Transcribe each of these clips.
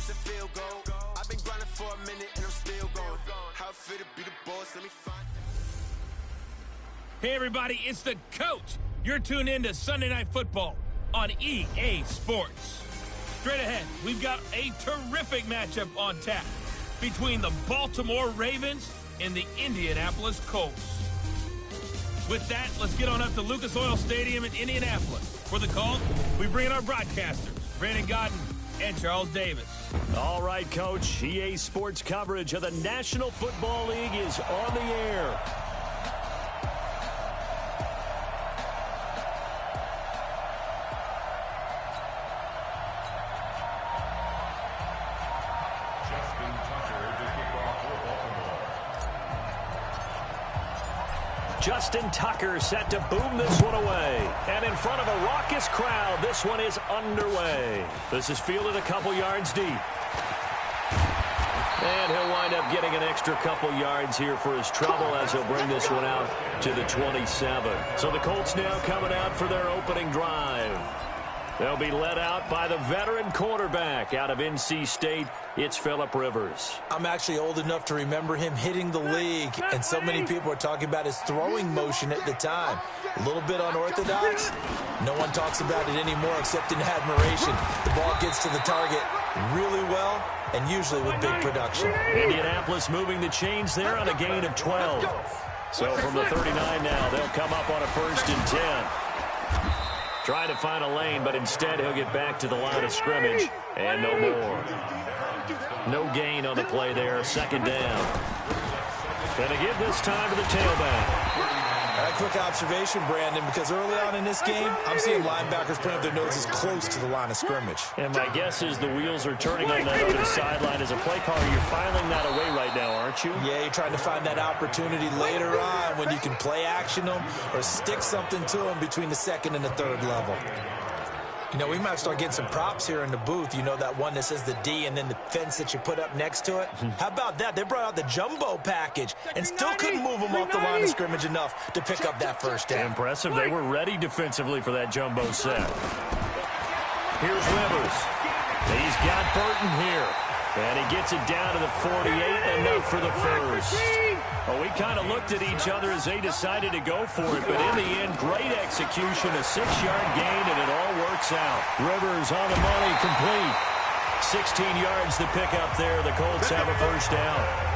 it's a field goal. I've been grinding for a minute and I'm still going. How it feel to be the boss, let me find. Hey everybody, it's the coach. You're tuned in to Sunday Night Football on EA Sports. Straight ahead, we've got a terrific matchup on tap between the Baltimore Ravens and the Indianapolis Colts. With that, let's get on up to Lucas Oil Stadium in Indianapolis. For the call, we bring in our broadcasters, Brandon Godden and Charles Davis. All right, Coach. EA Sports coverage of the National Football League is on the air. Justin Tucker set to boom this one away. And in front of a raucous crowd, this one is underway. This is fielded a couple yards deep. And he'll wind up getting an extra couple yards here for his trouble as he'll bring this one out to the 27. So the Colts now coming out for their opening drive. They'll be led out by the veteran quarterback out of NC State. It's Phillip Rivers. I'm actually old enough to remember him hitting the league, and so many people are talking about his throwing motion at the time. A little bit unorthodox. No one talks about it anymore except in admiration. The ball gets to the target really well and usually with big production. Indianapolis moving the chains there on a gain of 12. So from the 39 now, they'll come up on a 1st and 10. Trying to find a lane, but instead he'll get back to the line of scrimmage. And no more. No gain on the play there. 2nd down. Gonna give this time to the tailback. A quick observation, Brandon, because early on in this game, I'm seeing linebackers putting up their noses close to the line of scrimmage. And my guess is the wheels are turning on that other sideline. As a play caller, you're filing that away right now, aren't you? Yeah, you're trying to find that opportunity later on when you can play action them or stick something to them between the 2nd and the 3rd level. You know, we might start getting some props here in the booth. You know, that one that says the D and then the fence that you put up next to it? How about that? They brought out the jumbo package and still couldn't move them off the line of scrimmage enough to pick up that 1st down. Impressive. They were ready defensively for that jumbo set. Here's Rivers. He's got Burton here. And he gets it down to the 48, enough for the 1st. Well, we kind of looked at each other as they decided to go for it, but in the end, great execution, a 6-yard gain, and it all works out. Rivers on the money, complete. 16 yards to pick up there. The Colts have a 1st down.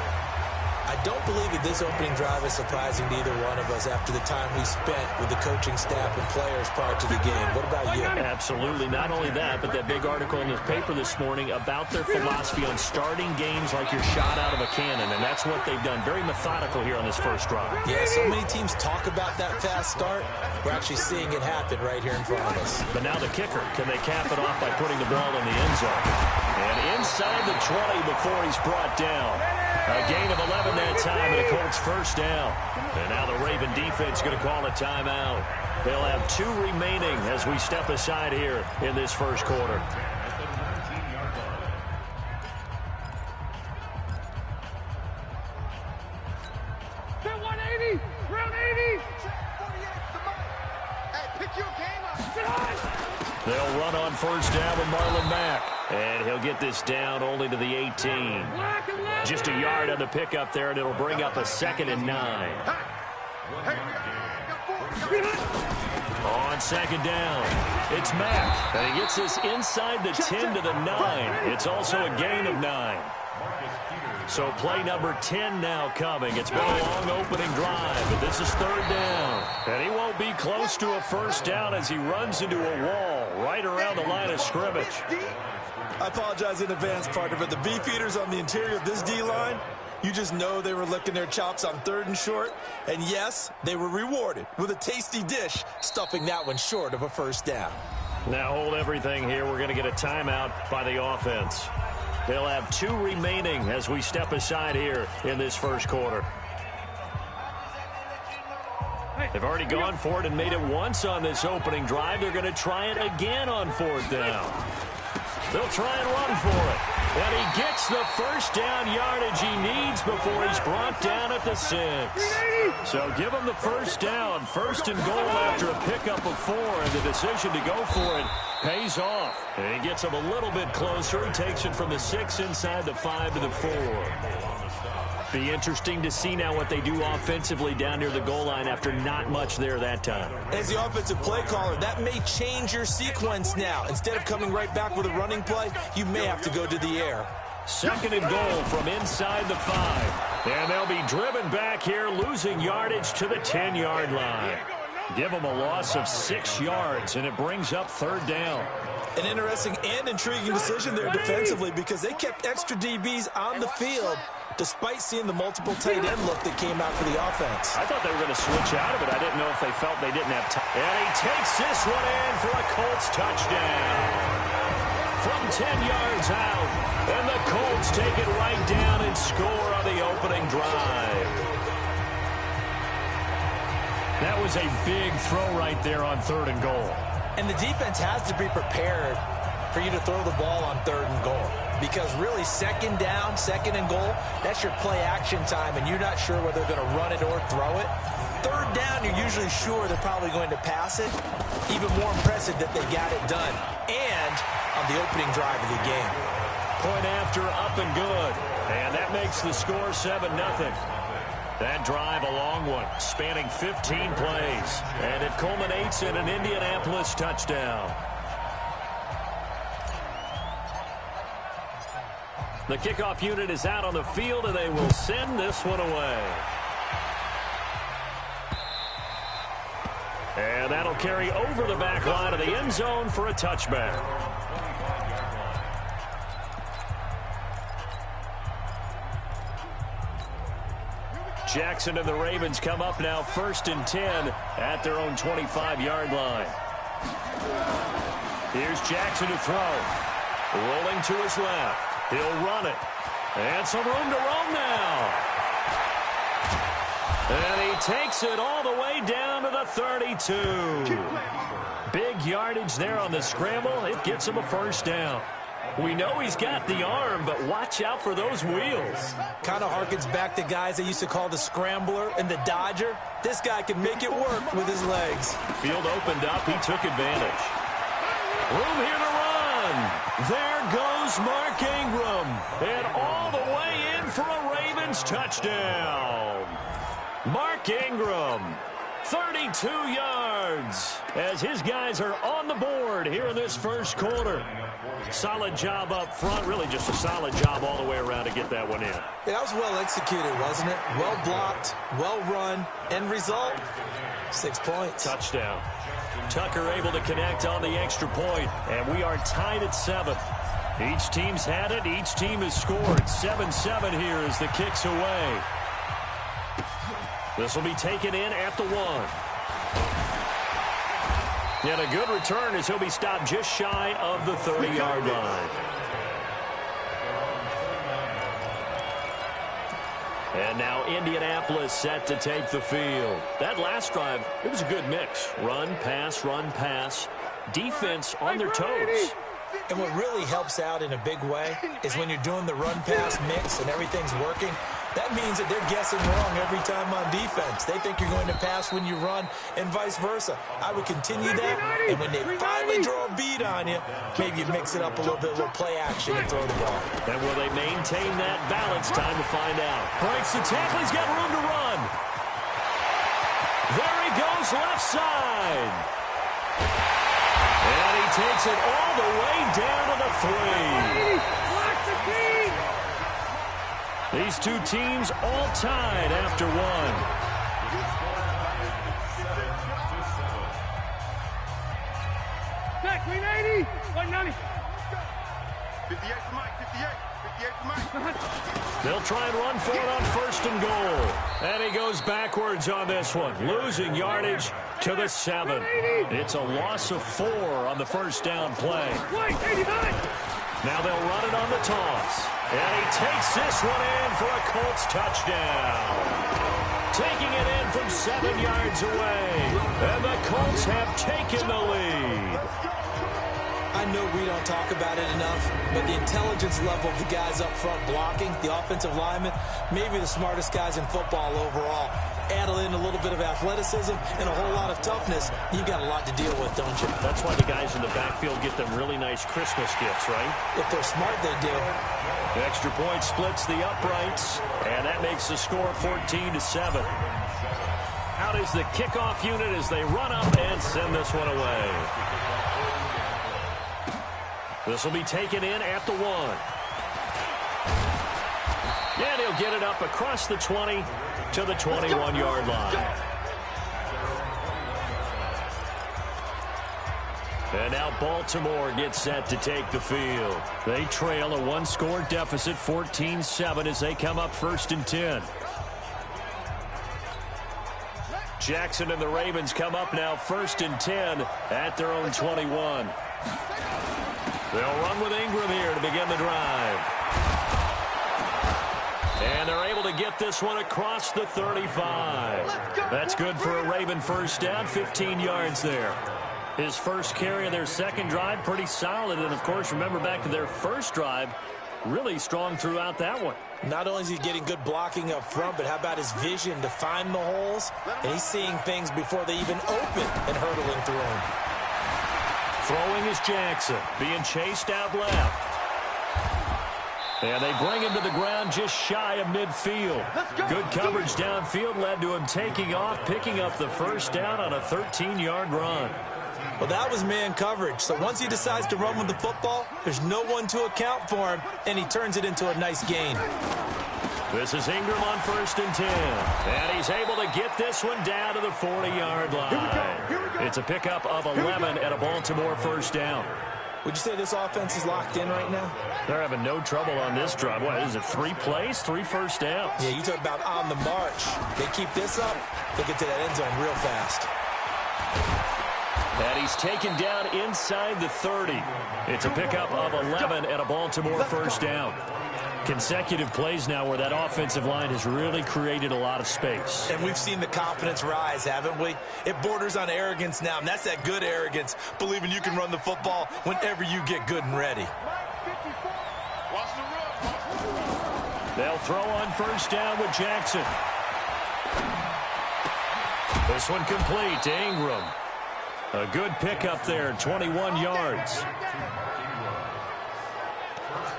I don't believe that this opening drive is surprising to either one of us after the time we spent with the coaching staff and players prior to the game. What about you? Absolutely. Not only that, but that big article in the paper this morning about their philosophy on starting games like you're shot out of a cannon, and that's what they've done. Very methodical here on this 1st drive. Yeah, so many teams talk about that fast start. We're actually seeing it happen right here in front of us. But now the kicker. Can they cap it off by putting the ball in the end zone? And inside the 20 before he's brought down. A gain of 11 that time, and a Colts 1st down. And now the Raven defense going to call a timeout. They'll have 2 remaining as we step aside here in this 1st quarter. They'll run on 1st down with Marlon Mack. And he'll get this down only to the 18. Just a yard on the pickup there, and it'll bring up a 2nd and 9. On 2nd down, it's Mack. And he gets this inside the 10 to the 9. It's also a gain of 9. So play number 10 now coming. It's been a long opening drive, but this is 3rd down. And he won't be close to a 1st down as he runs into a wall right around the line of scrimmage. I apologize in advance, partner, but the beefeaters on the interior of this D-line, you just know they were licking their chops on 3rd and short. And yes, they were rewarded with a tasty dish, stuffing that one short of a 1st down. Now hold everything here. We're going to get a timeout by the offense. They'll have 2 remaining as we step aside here in this 1st quarter. They've already gone for it and made it once on this opening drive. They're going to try it again on 4th down. They'll try and run for it. And he gets the first down yardage he needs before he's brought down at the 6. So give him the first down, first and goal after a pickup of 4, and the decision to go for it pays off. And he gets him a little bit closer. He takes it from the 6 inside the 5 to the 4. Be interesting to see now what they do offensively down near the goal line after not much there that time. As the offensive play caller, that may change your sequence now. Instead of coming right back with a running play, you may have to go to the air. Second and goal from inside the 5. And they'll be driven back here, losing yardage to the 10-yard line. Give them a loss of 6 yards, and it brings up third down. An interesting and intriguing decision there defensively because they kept extra DBs on the field despite seeing the multiple tight end look that came out for the offense. I thought they were going to switch out of it. I didn't know if they felt they didn't have time. And he takes this one in for a Colts touchdown. From 10 yards out. And the Colts take it right down and score on the opening drive. That was a big throw right there on third and goal. And the defense has to be prepared for you to throw the ball on third and goal. Because really, second down, second and goal, that's your play action time, and you're not sure whether they're going to run it or throw it. Third down, you're usually sure they're probably going to pass it. Even more impressive that they got it done. And on the opening drive of the game. Point after, up and good. And that makes the score 7-0. That drive, a long one, spanning 15 plays. And it culminates in an Indianapolis touchdown. The kickoff unit is out on the field, and they will send this one away. And that'll carry over the back line of the end zone for a touchback. Jackson and the Ravens come up now 1st and 10 at their own 25-yard line. Here's Jackson to throw. Rolling to his left. He'll run it. And some room to roam now. And he takes it all the way down to the 32. Big yardage there on the scramble. It gets him a first down. We know he's got the arm, but watch out for those wheels. Kind of harkens back to guys they used to call the scrambler and the dodger. This guy can make it work with his legs. Field opened up. He took advantage. Room here to run. There goes Mark Ingram. And all the way in for a Ravens touchdown. Mark Ingram, 32 yards, as his guys are on the board here in this first quarter. Solid job up front, really just a solid job all the way around to get that one in. That was well executed, wasn't it? Well blocked, well run, end result, 6 points. Touchdown. Tucker able to connect on the extra point, and we are tied at 7. Each team's had it, each team has scored. 7-7 here as the kick's away. This will be taken in at the 1. And a good return as he'll be stopped just shy of the 30-yard line. And now Indianapolis set to take the field. That last drive, it was a good mix. Run, pass, defense on their toes. And what really helps out in a big way is when you're doing the run-pass mix and everything's working, that means that they're guessing wrong every time on defense. They think you're going to pass when you run and vice versa. I would continue that, and when they finally draw a beat on you, maybe you mix it up a little bit, a little play action and throw the ball. And will they maintain that balance? Time to find out. Breaks the tackle. He's got room to run. There he goes, left side. And he takes it all the way down to the 3. These two teams all tied after 1. Back, 380, 190. 58 for Mike, 58 for Mike. They'll try and run for it on 1st and goal. And he goes backwards on this one, losing yardage to the 7. It's a loss of 4 on the first down play. Now they'll run it on the toss. And he takes this one in for a Colts touchdown. Taking it in from 7 yards away. And the Colts have taken the lead. I know we don't talk about it enough, but the intelligence level of the guys up front blocking, the offensive linemen, maybe the smartest guys in football overall. Add in a little bit of athleticism and a whole lot of toughness, you got a lot to deal with, don't you? That's why the guys in the backfield get them really nice Christmas gifts, right? If they're smart, they do. The extra point splits the uprights, and that makes the score 14-7. Out is the kickoff unit as they run up and send this one away. This will be taken in at the 1. And he'll get it up across the 20 to the 21-yard line. And now Baltimore gets set to take the field. They trail a one-score deficit, 14-7, as they come up 1st and 10. Jackson and the Ravens come up now 1st and 10 at their own 21. They'll run with Ingram here to begin the drive. And they're able to get this one across the 35. That's good for a Raven first down, 15 yards there. His first carry of their second drive, pretty solid. And, of course, remember back to their first drive, really strong throughout that one. Not only is he getting good blocking up front, but how about his vision to find the holes? And he's seeing things before they even open and hurdling through them. Throwing is Jackson, being chased out left. And they bring him to the ground just shy of midfield. Good coverage downfield led to him taking off, picking up the first down on a 13-yard run. Well, that was man coverage. So once he decides to run with the football, there's no one to account for him, and he turns it into a nice gain. This is Ingram on 1st and 10. And he's able to get this one down to the 40-yard line. It's a pickup of 11 and a Baltimore first down. Would you say this offense is locked in right now? They're having no trouble on this drive. What is it, 3 plays, 3 first downs? Yeah, you talk about on the march. They keep this up, they get to that end zone real fast. And he's taken down inside the 30. It's a pickup of 11 and a Baltimore first down. Consecutive plays now where that offensive line has really created a lot of space. And we've seen the confidence rise, haven't we? It borders on arrogance now, and that's that good arrogance, believing you can run the football whenever you get good and ready. They'll throw on first down with Jackson. This one complete to Ingram. A good pickup there, 21 yards.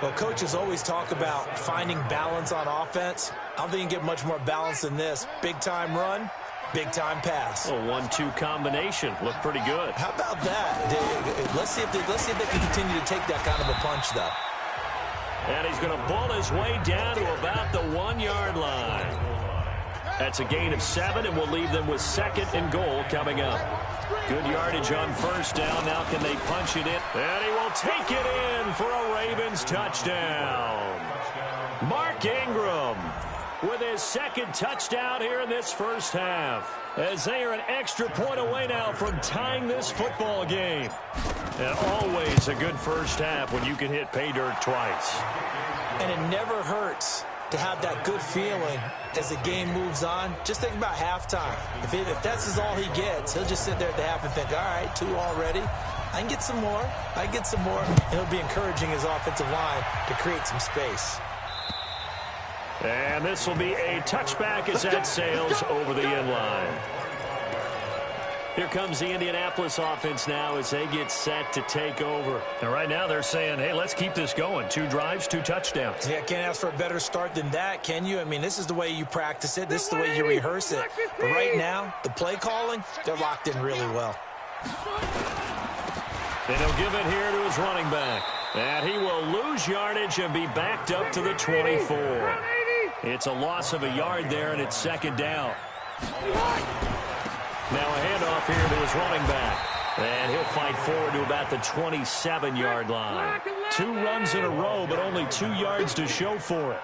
Well, coaches always talk about finding balance on offense. I don't think you can get much more balance than this. Big-time run, big-time pass. A 1-2 combination. Looked pretty good. How about that? Let's see if they can continue to take that kind of a punch, though. And he's going to bull his way down to about the 1-yard line. That's a gain of 7, and will leave them with 2nd and goal coming up. Good yardage on first down. Now can they punch it in? And he will take it in for a Ravens touchdown. Mark Ingram with his 2nd touchdown here in this first half, as they are an extra point away now from tying this football game. And always a good first half when you can hit pay dirt twice. And it never hurts to have that good feeling as the game moves on. Just think about halftime. If that's all he gets, he'll just sit there at the half and think, all right, 2 already. I can get some more. I can get some more. And he'll be encouraging his offensive line to create some space. And this will be a touchback as that sails over the end line. Here comes the Indianapolis offense now as they get set to take over. And right now they're saying, hey, let's keep this going. 2 drives, 2 touchdowns. Yeah, can't ask for a better start than that, can you? I mean, this is the way you practice it. This is the way you rehearse it. But right now, the play calling, they're locked in really well. And he'll give it here to his running back. And he will lose yardage and be backed up to the 24. It's a loss of a yard there, and it's 2nd down. Now a handoff here to his running back. And he'll fight forward to about the 27-yard line. 2 runs in a row, but only 2 yards to show for it.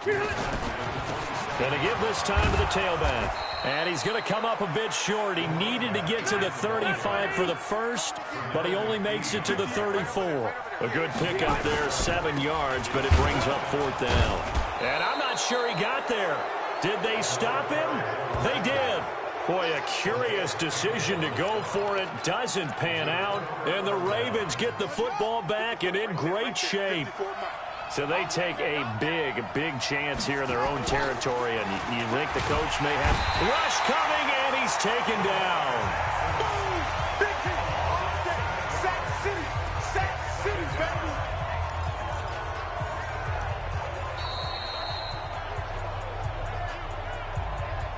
Going to give this time to the tailback. And he's going to come up a bit short. He needed to get to the 35 for the first, but he only makes it to the 34. A good pickup there, 7 yards, but it brings up 4th down. And I'm not sure he got there. Did they stop him? They did. Boy, a curious decision to go for it. Doesn't pan out. And the Ravens get the football back and in great shape. So they take a big chance here in their own territory. And you think the coach may have rush coming, and he's taken down.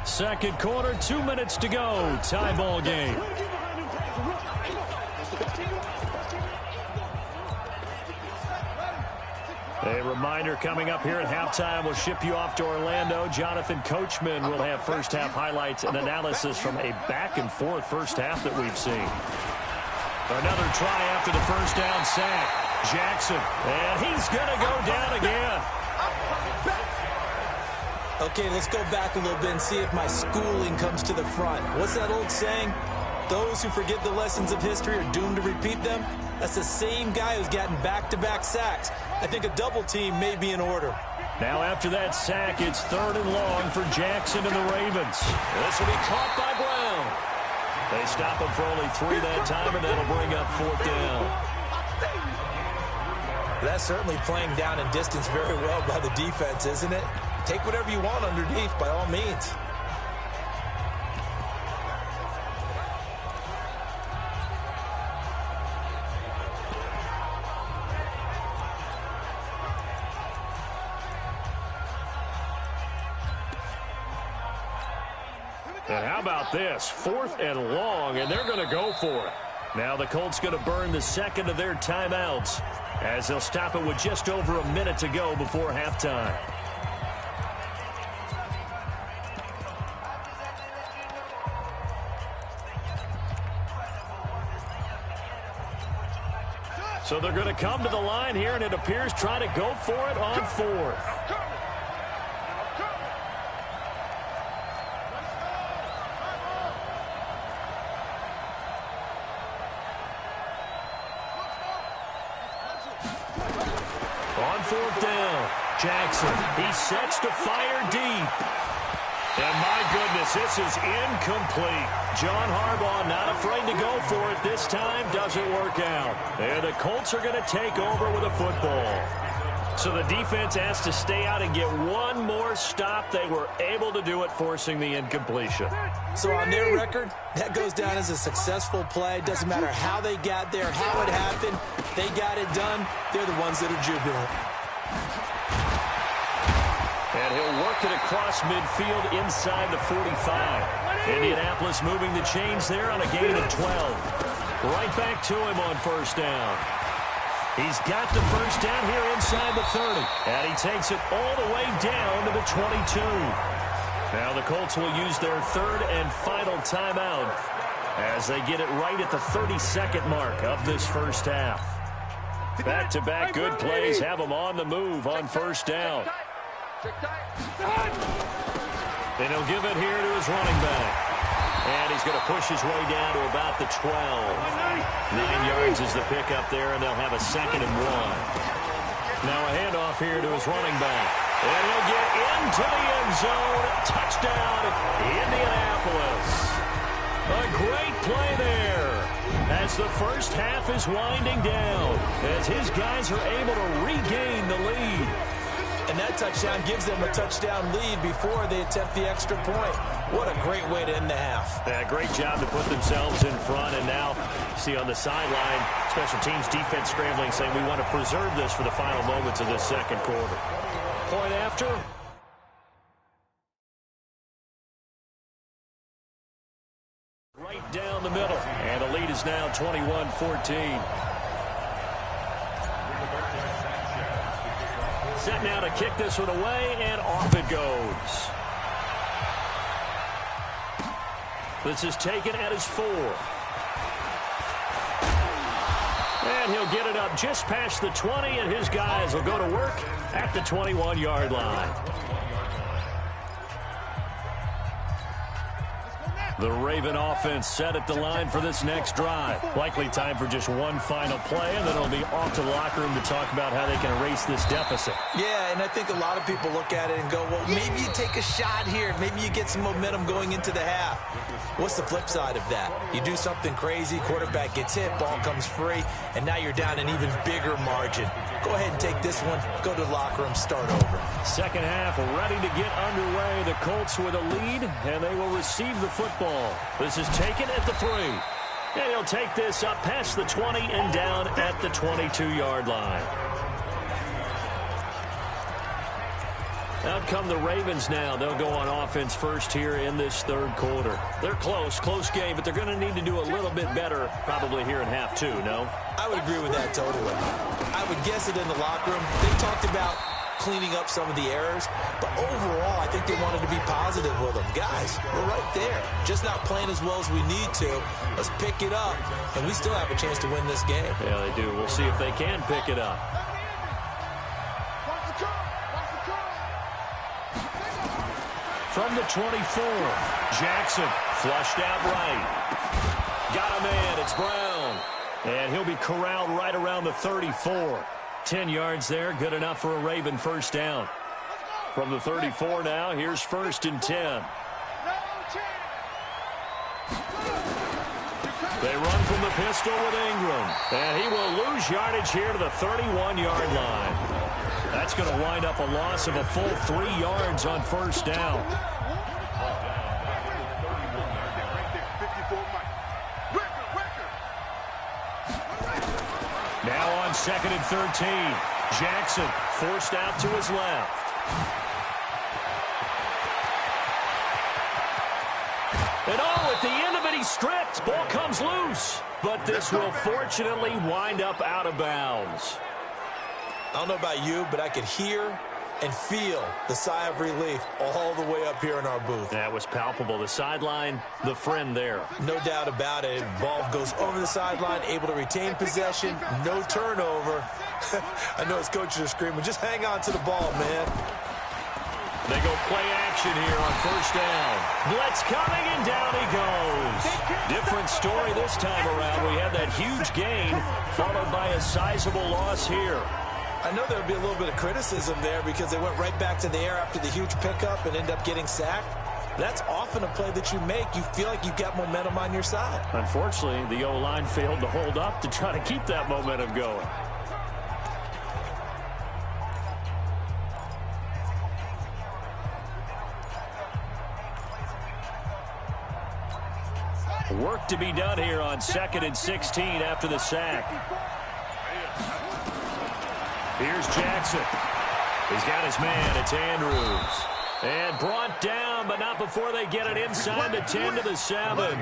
Second quarter, 2 minutes to go. Tie ball game. A reminder coming up here at halftime. We'll ship you off to Orlando. Jonathan Coachman will have first half highlights and analysis from a back-and-forth first half that we've seen. Another try after the first down sack. Jackson, and he's going to go down again. Okay, let's go back a little bit and see if my schooling comes to the front. What's that old saying? Those who forget the lessons of history are doomed to repeat them. That's the same guy who's gotten back-to-back sacks. I think a double team may be in order. Now after that sack, it's 3rd and long for Jackson and the Ravens. This will be caught by Brown. They stop him for only 3 that time, and that'll bring up 4th down. That's certainly playing down and distance very well by the defense, isn't it? Take whatever you want underneath, by all means. And how about this? 4th and long, and they're going to go for it. Now the Colts going to burn the second of their timeouts as they'll stop it with just over a minute to go before halftime. So they're going to come to the line here, and it appears try to go for it on 4th. On 4th down, Jackson, he sets to fire deep. And my goodness, this is incomplete. John Harbaugh not afraid to go for it this time. Doesn't work out. And the Colts are going to take over with a football. So the defense has to stay out and get one more stop. They were able to do it, forcing the incompletion. So on their record, that goes down as a successful play. Doesn't matter how they got there, how it happened. They got it done. They're the ones that are jubilant. And he'll work it across midfield inside the 45. Indianapolis moving the chains there on a gain of 12. Right back to him on 1st down. He's got the first down here inside the 30. And he takes it all the way down to the 22. Now the Colts will use their 3rd and final timeout as they get it right at the 32nd mark of this first half. Back-to-back good plays have them on the move on 1st down. Then he'll give it here to his running back. And he's going to push his way down to about the 12. 9 yards is the pickup there, and they'll have a 2nd and 1. Now a handoff here to his running back. And he'll get into the end zone. Touchdown, Indianapolis. A great play there as the first half is winding down, as his guys are able to regain the lead. And that touchdown gives them a touchdown lead before they attempt the extra point. What a great way to end the half. Yeah, great job to put themselves in front. And now, see on the sideline, special teams defense scrambling, saying we want to preserve this for the final moments of this second quarter. Point after. Right down the middle. And the lead is now 21-14. Set now to kick this one away, and off it goes. This is taken at his 4. And he'll get it up just past the 20, and his guys will go to work at the 21-yard line. The Raven offense set at the line for this next drive. Likely time for just one final play, and then it'll be off to the locker room to talk about how they can erase this deficit. Yeah, and I think a lot of people look at it and go, well, maybe you take a shot here. Maybe you get some momentum going into the half. What's the flip side of that? You do something crazy, quarterback gets hit, ball comes free, and now you're down an even bigger margin. Go ahead and take this one, go to the locker room, start over. Second half ready to get underway. The Colts with a lead, and they will receive the football. This is taken at the 3. And he'll take this up past the 20 and down at the 22-yard line. Out come the Ravens now. They'll go on offense first here in this third quarter. They're close game, but they're going to need to do a little bit better probably here in half 2, no? I would agree with that totally. I would guess it in the locker room. They talked about cleaning up some of the errors, but overall, I think they wanted to be positive with them. Guys, we're right there. Just not playing as well as we need to. Let's pick it up, and we still have a chance to win this game. Yeah, they do. We'll see if they can pick it up. From the 24, Jackson flushed out right. Got a man. It's Brown. And he'll be corralled right around the 34. 10 yards there. Good enough for a Raven first down. From the 34 now, here's 1st and 10. They run from the pistol with Ingram. And he will lose yardage here to the 31-yard line. That's going to wind up a loss of a full 3 yards on first down. Now on 2nd and 13. Jackson forced out to his left. And at the end of it, he's stripped. Ball comes loose. But this will fortunately wind up out of bounds. I don't know about you, but I could hear and feel the sigh of relief all the way up here in our booth. That was palpable. The sideline, the friend there. No doubt about it. Ball goes over the sideline, able to retain possession, no turnover. I know his coaches are screaming, just hang on to the ball, man. They go play action here on first down. Blitz coming, and down he goes. Different story this time around. We had that huge gain, followed by a sizable loss here. I know there would be a little bit of criticism there because they went right back to the air after the huge pickup and end up getting sacked. That's often a play that you make. You feel like you've got momentum on your side. Unfortunately, the O-line failed to hold up to try to keep that momentum going. Work to be done here on 2nd and 16 after the sack. Here's Jackson. He's got his man. It's Andrews. And brought down, but not before they get it inside the 10 to the 7.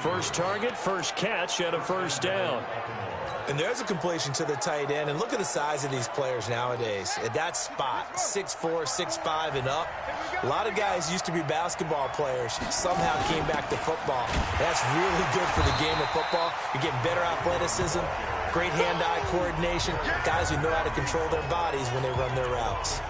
First target, first catch, and a first down. And there's a completion to the tight end. And look at the size of these players nowadays. At that spot, 6'4", 6'5", and up. A lot of guys used to be basketball players. Somehow came back to football. That's really good for the game of football. You're getting better athleticism, great hand-eye coordination, guys who know how to control their bodies when they run their routes.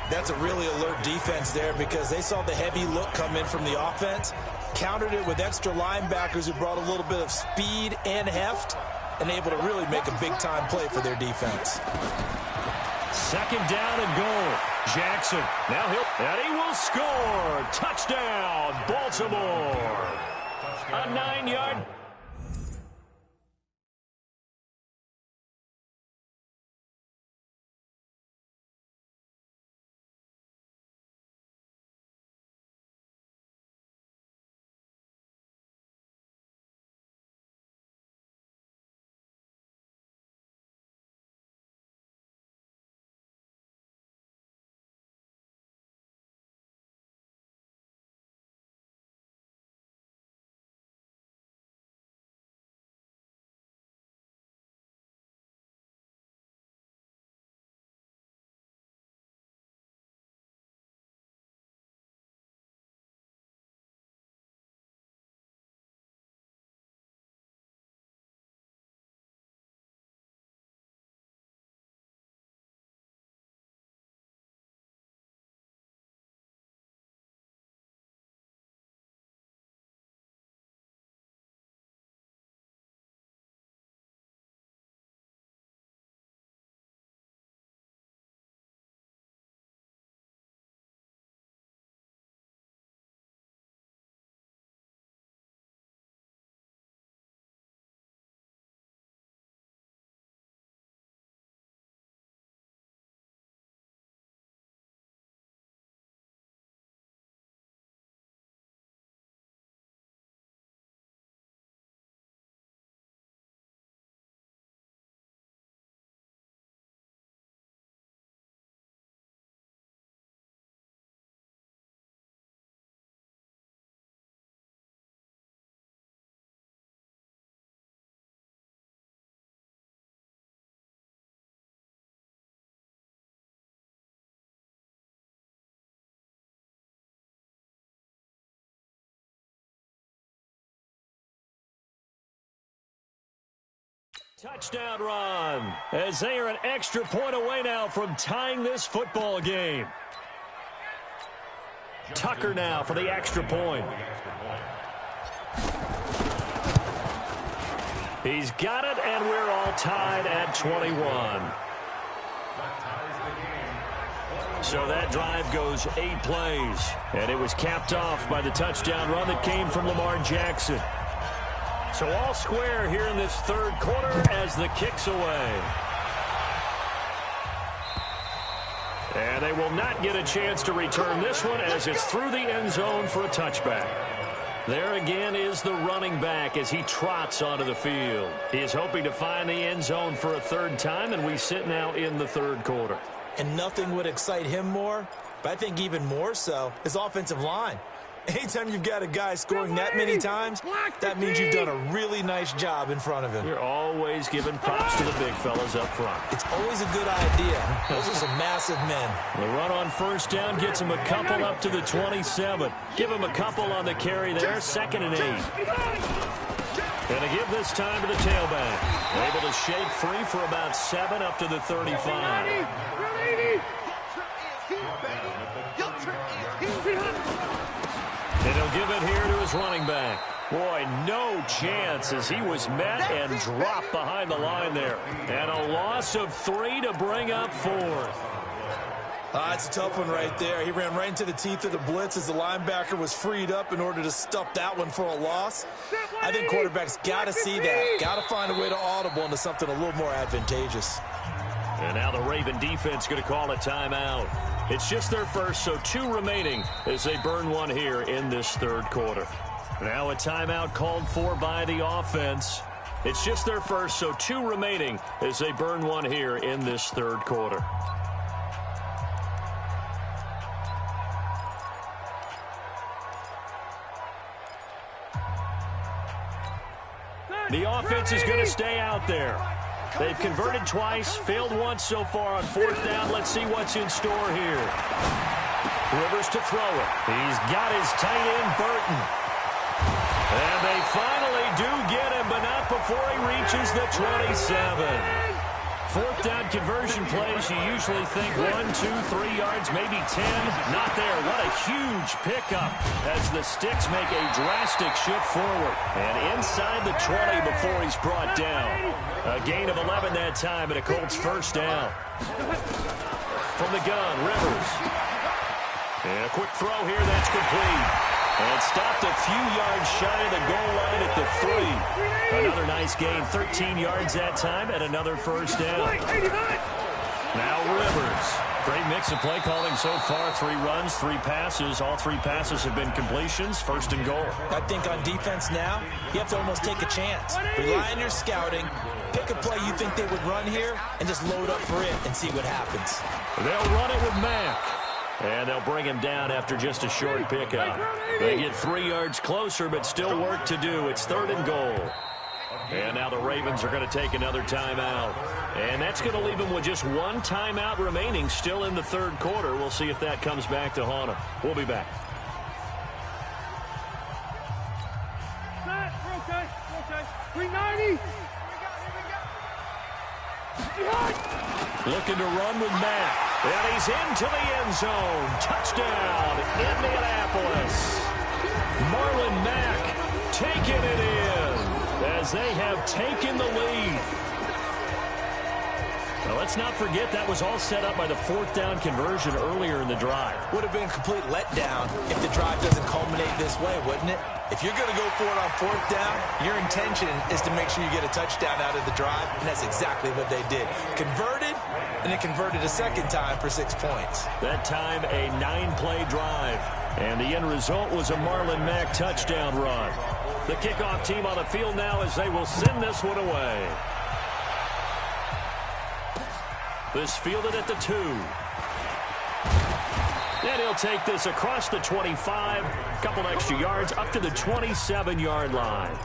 That's a really alert defense there because they saw the heavy look come in from the offense, countered it with extra linebackers who brought a little bit of speed and heft, and able to really make a big-time play for their defense. 2nd down and goal. Jackson, now and he will score. Touchdown, Baltimore. A 9-yard Touchdown run, as they are an extra point away now from tying this football game. Tucker now for the extra point. He's got it, and we're all tied at 21. So that drive goes 8 plays, and it was capped off by the touchdown run that came from Lamar Jackson. So all square here in this third quarter as the kick's away. And they will not get a chance to return this one as it's through the end zone for a touchback. There again is the running back as he trots onto the field. He is hoping to find the end zone for a third time, and we sit now in the third quarter. And nothing would excite him more, but I think even more so, his offensive line. Anytime you've got a guy scoring that many times, that means you've done a really nice job in front of him. You're always giving props to the big fellas up front. It's always a good idea. Those are some massive men. The run on first down gets him a couple up to the 27. Give him a couple on the carry there, 2nd and 8. Going to give this time to the tailback. Able to shake free for about 7 up to the 35. And he'll give it here to his running back. Boy, no chance as he was met and dropped behind the line there. And a loss of 3 to bring up 4th. It's a tough one right there. He ran right into the teeth of the blitz as the linebacker was freed up in order to stuff that one for a loss. I think quarterbacks got to see that. Got to find a way to audible into something a little more advantageous. And now the Raven defense going to call a timeout. It's just their first, so 2 remaining as they burn one here in this third quarter. Now a timeout called for by the offense. It's just their first, so 2 remaining as they burn one here in this third quarter. The offense is going to stay out there. They've converted twice, failed once so far on 4th down. Let's see what's in store here. Rivers to throw it. He's got his tight end, Burton. And they finally do get him, but not before he reaches the 27. 4th down conversion plays, you usually think 1, 2, 3 yards, maybe 10. Not there. What a huge pickup as the Sticks make a drastic shift forward. And inside the 20 before he's brought down. A gain of 11 that time and a Colts first down. From the gun, Rivers. And a quick throw here, that's complete. And stopped a few yards shy of the goal line at the 3. Another nice gain, 13 yards that time, and another first down. Now Rivers. Great mix of play calling so far. 3 runs, 3 passes. All 3 passes have been completions. 1st and goal. I think on defense now, you have to almost take a chance. Rely on your scouting. Pick a play you think they would run here, and just load up for it and see what happens. They'll run it with Mack. And they'll bring him down after just a short pickup. They get 3 yards closer, but still work to do. It's 3rd and goal. And now the Ravens are going to take another timeout. And that's going to leave them with just 1 timeout remaining still in the third quarter. We'll see if that comes back to haunt them. We'll be back. We're okay. 390. Looking to run with Mack. And he's into the end zone. Touchdown, Indianapolis. Marlon Mack taking it in as they have taken the lead. Now, let's not forget that was all set up by the 4th down conversion earlier in the drive. Would have been a complete letdown if the drive doesn't culminate this way, wouldn't it? If you're going to go for it on 4th down, your intention is to make sure you get a touchdown out of the drive, and that's exactly what they did. Converted, and it converted a 2nd time for 6 points. That time, a 9-play drive. And the end result was a Marlon Mack touchdown run. The kickoff team on the field now as they will send this one away. This fielded at the 2. And he'll take this across the 25. A couple extra yards up to the 27-yard line.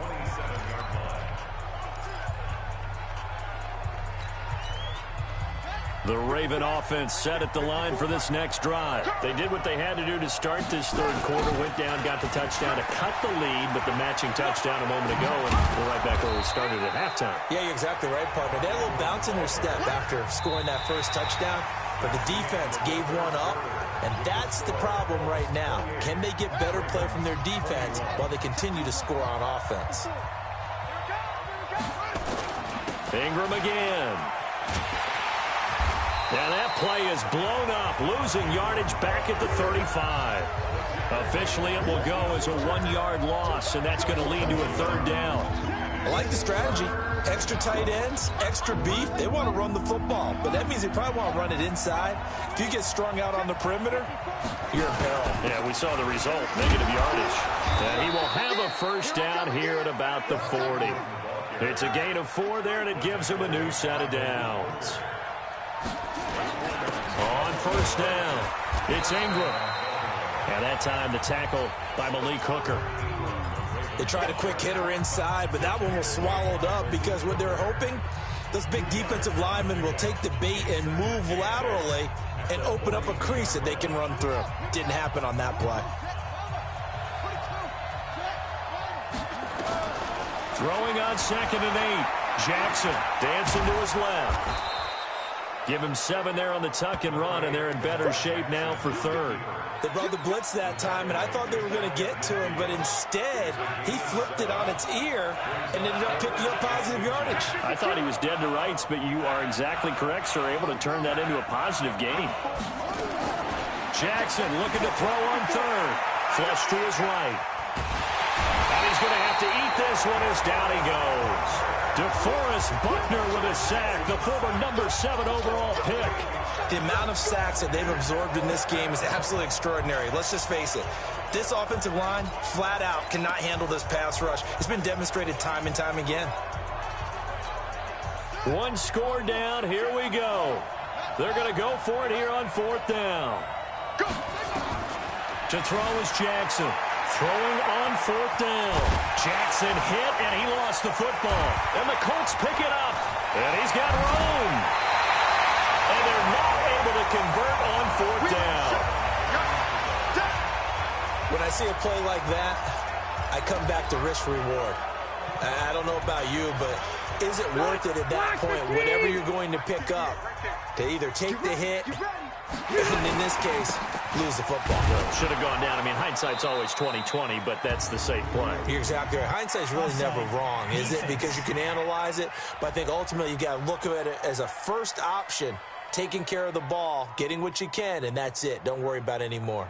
The Raven offense set at the line for this next drive. They did what they had to do to start this third quarter, went down, got the touchdown to cut the lead, but the matching touchdown a moment ago, and we're right back where we started at halftime. Yeah, you're exactly right, partner. They had a little bounce in their step after scoring that first touchdown, but the defense gave one up, and that's the problem right now. Can they get better play from their defense while they continue to score on offense? Ingram again. And that play is blown up, losing yardage back at the 35. Officially, it will go as a 1-yard loss, and that's going to lead to a third down. I like the strategy. Extra tight ends, extra beef. They want to run the football, but that means they probably want to run it inside. If you get strung out on the perimeter, you're in peril. Yeah, we saw the result, negative yardage. And he will have a first down here at about the 40. It's a gain of 4 there, and it gives him a new set of downs. On first down, it's Ingram. And that time the tackle by Malik Hooker. They tried a quick hitter inside, but that one was swallowed up because what they're hoping, those big defensive linemen will take the bait and move laterally and open up a crease that they can run through. Didn't happen on that play. Throwing on 2nd and 8. Jackson dancing to his left. Give him 7 there on the tuck and run, and they're in better shape now for third. They brought the blitz that time, and I thought they were going to get to him, but instead, he flipped it on its ear and ended up picking up positive yardage. I thought he was dead to rights, but you are exactly correct, sir. Able to turn that into a positive gain. Jackson looking to throw on third. Flush to his right. And he's going to have to eat this one as down he goes. DeForest Buckner with a sack, the former number 7 overall pick. The amount of sacks that they've absorbed in this game is absolutely extraordinary. Let's just face it. This offensive line, flat out, cannot handle this pass rush. It's been demonstrated time and time again. 1 score down. Here we go. They're going to go for it here on 4th down. To throw is Jackson. Throwing on 4th down. Jackson hit, and he lost the football. And the Colts pick it up. And he's got room. And they're not able to convert on 4th down. When I see a play like that, I come back to risk-reward. I don't know about you, but is it worth it at that point, whatever you're going to pick up, to either take the hit, and in this case, lose the football? Should have gone down. I mean, hindsight's always 20/20, but that's the safe play. You're exactly right. Hindsight's really never wrong, is it? Because you can analyze it, but I think ultimately you got to look at it as a first option, taking care of the ball, getting what you can, and that's it. Don't worry about any more.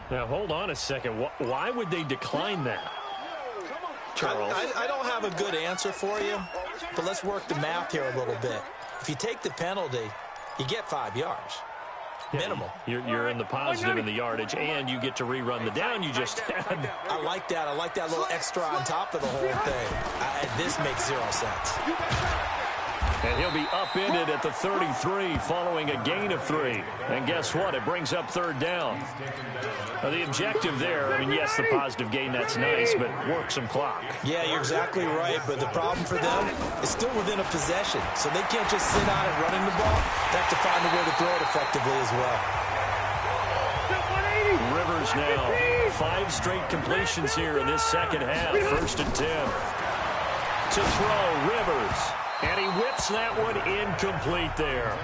Now, hold on a second. Why would they decline that, Charles? I don't have a good answer for you, but let's work the math here a little bit. If you take the penalty, you get 5 yards. Minimum. You're in the positive in the yardage, and you get to rerun the down you just had. I like that. I like that little extra on top of the whole thing. This makes 0 sense. And he'll be upended at the 33 following a gain of 3. And guess what? It brings up 3rd down. Now, the objective there, I mean, yes, the positive gain, that's nice, but work some clock. Yeah, you're exactly right, but the problem for them is still within a possession, so they can't just sit on it running the ball. They have to find a way to throw it effectively as well. Rivers now, 5 straight completions here in this second half, 1st and 10. To throw, Rivers. And he whips that one incomplete there.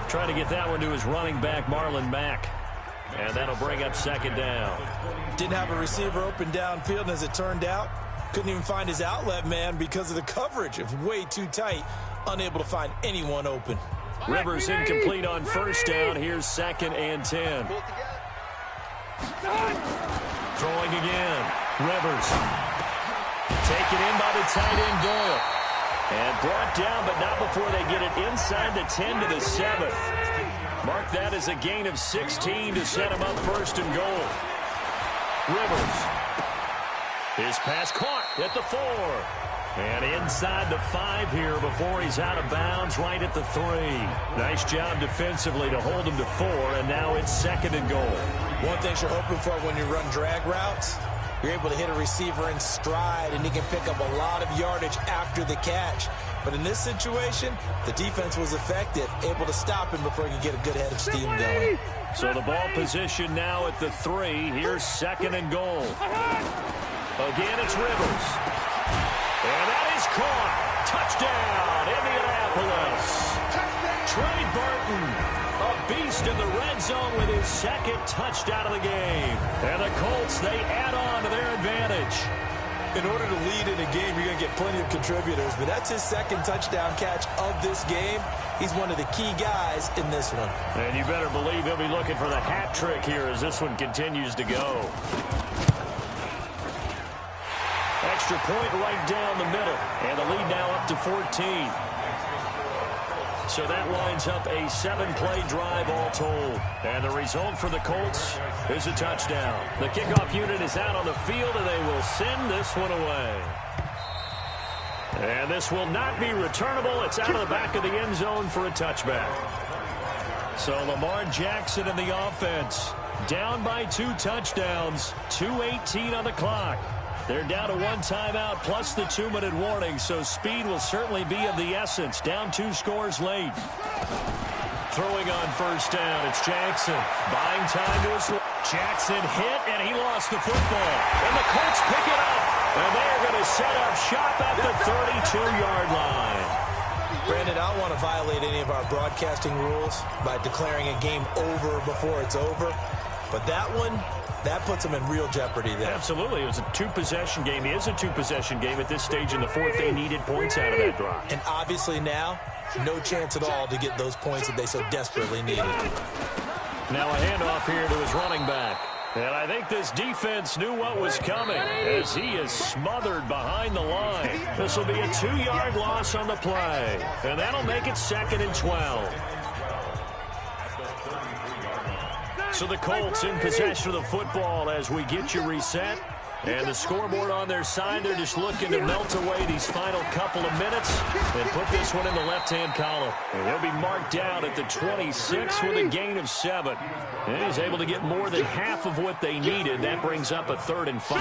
Trying to get that one to his running back, Marlon Mack. And that'll bring up 2nd down. Didn't have a receiver open downfield, and as it turned out, couldn't even find his outlet man because of the coverage. It was way too tight, unable to find anyone open. Rivers incomplete on 1st down. Here's 2nd and 10. Throwing again. Rivers. Taken in by the tight end, Doyle. And brought down, but not before they get it inside the 10 to the 7. Mark that as a gain of 16 to set him up 1st and goal. Rivers. His pass caught at the 4. And inside the 5 here before he's out of bounds right at the 3. Nice job defensively to hold him to 4, and now it's 2nd and goal. One thing you're hoping for when you run drag routes, You're able to hit a receiver in stride, and he can pick up a lot of yardage after the catch. But in this situation, the defense was effective, able to stop him before he could get a good head of steam going. So the ball position now at the 3. Here's 2nd and goal. Again, it's Rivers. And that is caught. Touchdown, Indianapolis. Trey Burton, a beast in the red zone with his 2nd touchdown of the game. And the Colts, they add on to their advantage. In order to lead in a game, you're going to get plenty of contributors, but that's his 2nd touchdown catch of this game. He's one of the key guys in this one. And you better believe he'll be looking for the hat trick here as this one continues to go. Extra point right down the middle, and the lead now up to 14. So that lines up a 7-play drive all told. And the result for the Colts is a touchdown. The kickoff unit is out on the field, and they will send this one away. And this will not be returnable. It's out of the back of the end zone for a touchback. So Lamar Jackson and the offense down by 2 touchdowns, 2:18 on the clock. They're down to 1 timeout plus the 2-minute warning, so speed will certainly be of the essence. Down 2 scores late. Throwing on first down, it's Jackson. Buying time to his Jackson hit, and he lost the football. And the Colts pick it up, and they're going to set up shop at the 32-yard line. Brandon, I don't want to violate any of our broadcasting rules by declaring a game over before it's over, but that one, that puts them in real jeopardy there. Absolutely. It was a 2-possession game. It is a 2-possession game at this stage in the 4th. They needed points out of that drive. And obviously now, no chance at all to get those points that they so desperately needed. Now a handoff here to his running back. And I think this defense knew what was coming as he is smothered behind the line. This will be a 2-yard loss on the play. And that'll make it 2nd and 12. So the Colts in possession of the football as we get you reset. And the scoreboard on their side, they're just looking to melt away these final couple of minutes and put this one in the left-hand column. And he'll be marked down at the 26 with a gain of 7. And he's able to get more than half of what they needed. That brings up a 3rd and 5.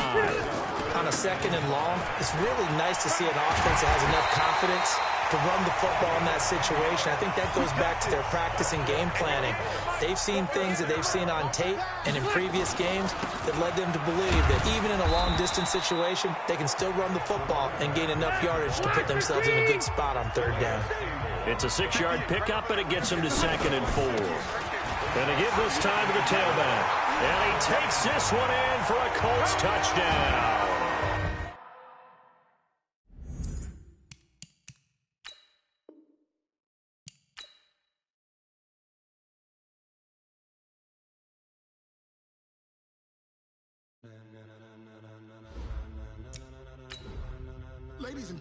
On a 2nd and long, it's really nice to see an offense that has enough confidence to run the football in that situation. I think that goes back to their practice and game planning. They've seen things that they've seen on tape and in previous games that led them to believe that even in a long-distance situation, they can still run the football and gain enough yardage to put themselves in a good spot on 3rd down. It's a 6-yard pickup, and it gets them to 2nd and 4. And they give this time to the tailback. And he takes this one in for a Colts touchdown. Ladies and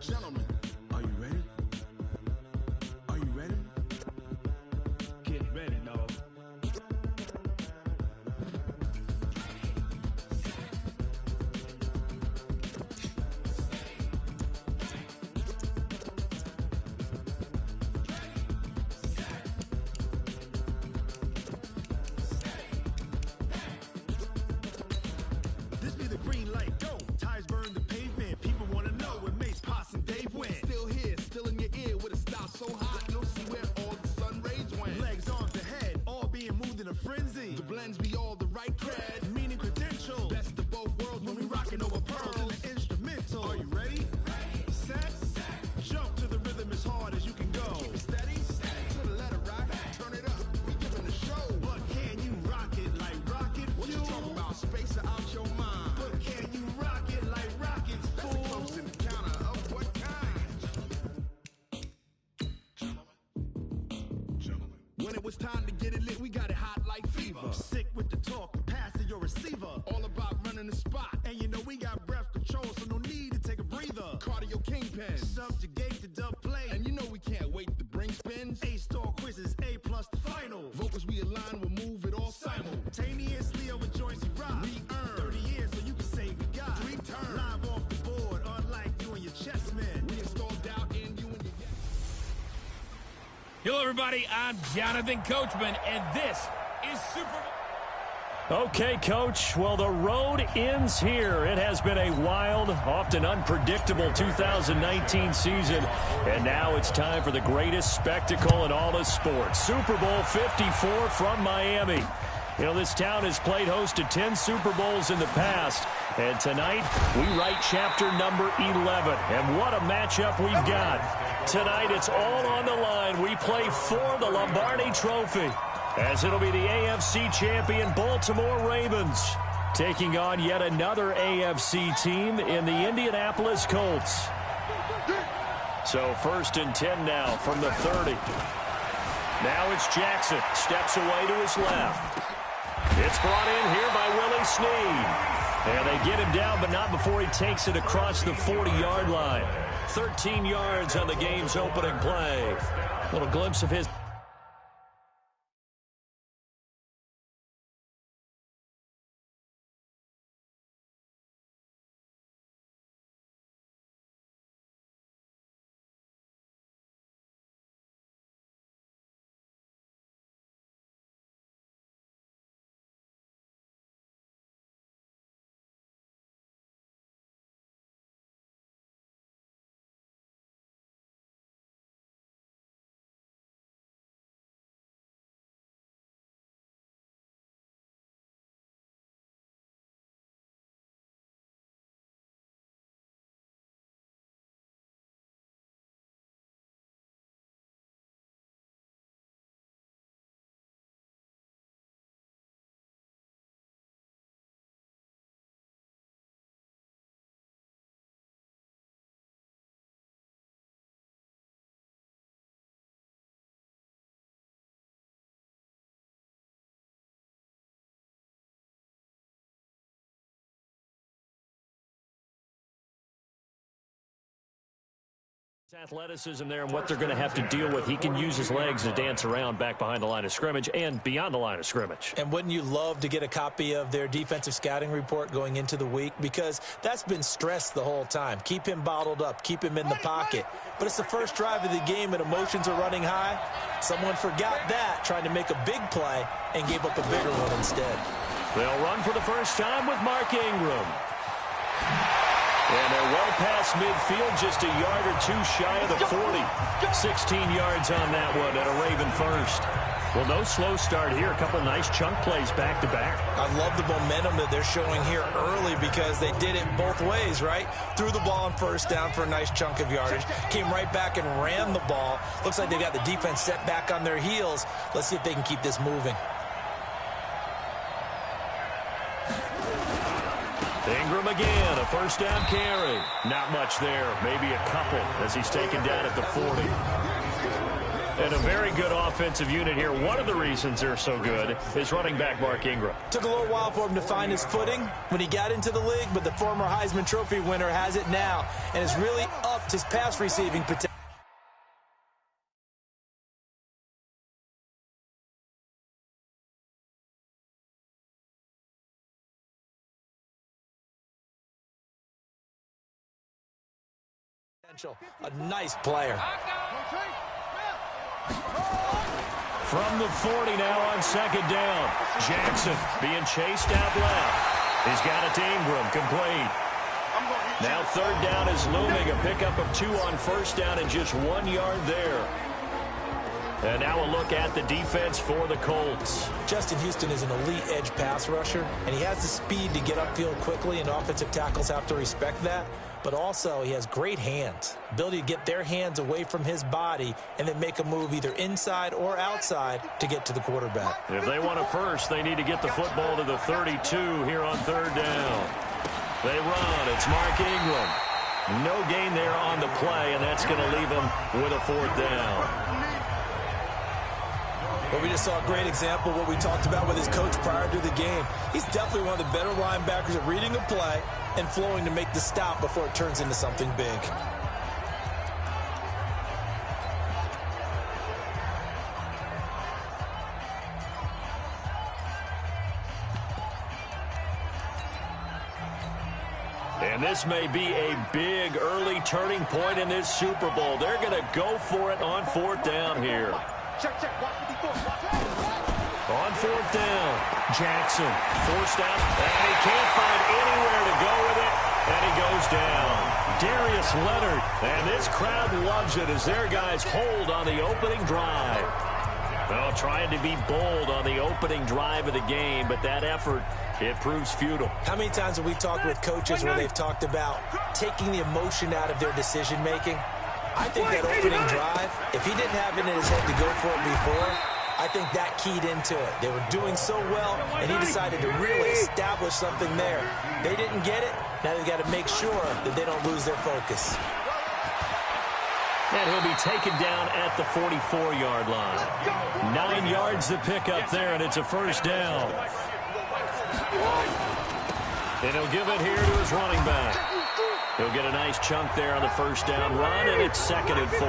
gentlemen, are you ready? Are you ready? Get ready, dog. This be the green light, go. Tires burn the pavement. People want to know when Mace, Potts, and Dave went. Still here, still in your ear with a style so hot, you'll see where all the sun rays went. Legs, arms, the head, all being moved in a frenzy. The blends be all the right cred, meaning credential. Best of both worlds when we rockin' over pearls and the instrumental. Are you ready? Set. Jump to the rhythm as hard as you can go. Keep it steady, to the letter rock. Turn it up, we giving the show. But can you rock it like rocket fuel? What you talking about? Space out your mind. But can you rock it like rockets, fool? That's a close encounter of what kind? Gentlemen. When it was time to get it lit, we got it hot like fever. Sick with the talk, pass to your receiver. All about running the spot. And you know we got breath control, so no need to take a breather. Cardio kingpin, subjugate the dub play. And you know we can't wait to bring spins. A-star quizzes, A+ the final. Vocals we align, we'll move it all simultaneously over joints we rock. We earn 30 years, so you can say we got 3 turns. Live off the board, unlike you and your chess men. We installed doubt in you and your... Hello, everybody. I'm Jonathan Coachman, and this is Super Bowl. Okay, Coach. Well, the road ends here. It has been a wild, often unpredictable 2019 season. And now it's time for the greatest spectacle in all of sports. Super Bowl 54 from Miami. You know, this town has played host to 10 Super Bowls in the past. And tonight, we write chapter number 11. And what a matchup we've got. Tonight, it's all on the line. We play for the Lombardi Trophy, as it'll be the AFC champion Baltimore Ravens taking on yet another AFC team in the Indianapolis Colts. So 1st and 10 now from the 30. Now it's Jackson. Steps away to his left. It's brought in here by Willie Snead. And they get him down, but not before he takes it across the 40-yard line. 13 yards on the game's opening play. A little glimpse of his... athleticism there and what they're going to have to deal with. He can use his legs to dance around back behind the line of scrimmage and beyond the line of scrimmage. And wouldn't you love to get a copy of their defensive scouting report going into the week? Because that's been stressed the whole time. Keep him bottled up. Keep him in the pocket. But it's the first drive of the game and emotions are running high. Someone forgot that, trying to make a big play, and gave up a bigger one instead. They'll run for the first time with Mark Ingram. And they're well past midfield, just a yard or two shy of the 40. 16 yards on that one and a Raven first. Well, no slow start here. A couple nice chunk plays back-to-back. I love the momentum that they're showing here early because they did it both ways, right? Threw the ball on first down for a nice chunk of yardage. Came right back and ran the ball. Looks like they got the defense set back on their heels. Let's see if they can keep this moving. Ingram again, a first down carry. Not much there, maybe a couple as he's taken down at the 40. And a very good offensive unit here. One of the reasons they're so good is running back Mark Ingram. Took a little while for him to find his footing when he got into the league, but the former Heisman Trophy winner has it now and has really upped his pass receiving potential. A nice player. From the 40 now on second down. Jackson being chased out left. He's got it to Ingram, complete. Now third down is looming. A pickup of 2 on first down and just 1 yard there. And now a look at the defense for the Colts. Justin Houston is an elite edge pass rusher, and he has the speed to get upfield quickly, and offensive tackles have to respect that. But also, he has great hands, ability to get their hands away from his body and then make a move either inside or outside to get to the quarterback. If they want a first, they need to get the football to the 32 here on third down. They run. It's Mark Ingram. No gain there on the play, and that's going to leave him with a fourth down. Well, we just saw a great example of what we talked about with his coach prior to the game. He's definitely one of the better linebackers at reading a play and flowing to make the stop before it turns into something big. And this may be a big early turning point in this Super Bowl. They're going to go for it on fourth down here. On 4th down, Jackson forced out, and he can't find anywhere to go with it, and he goes down. Darius Leonard, and this crowd loves it as their guys hold on the opening drive. Well, trying to be bold on the opening drive of the game, but that effort, it proves futile. How many times have we talked with coaches where they've talked about taking the emotion out of their decision-making? I think that opening drive, if he didn't have it in his head to go for it before, I think that keyed into it. They were doing so well, and he decided to really establish something there. They didn't get it. Now they've got to make sure that they don't lose their focus. And he'll be taken down at the 44-yard line. 9 yards to pick up there, and it's a first down. And he'll give it here to his running back. He'll get a nice chunk there on the first down run, and it's 2nd and 4.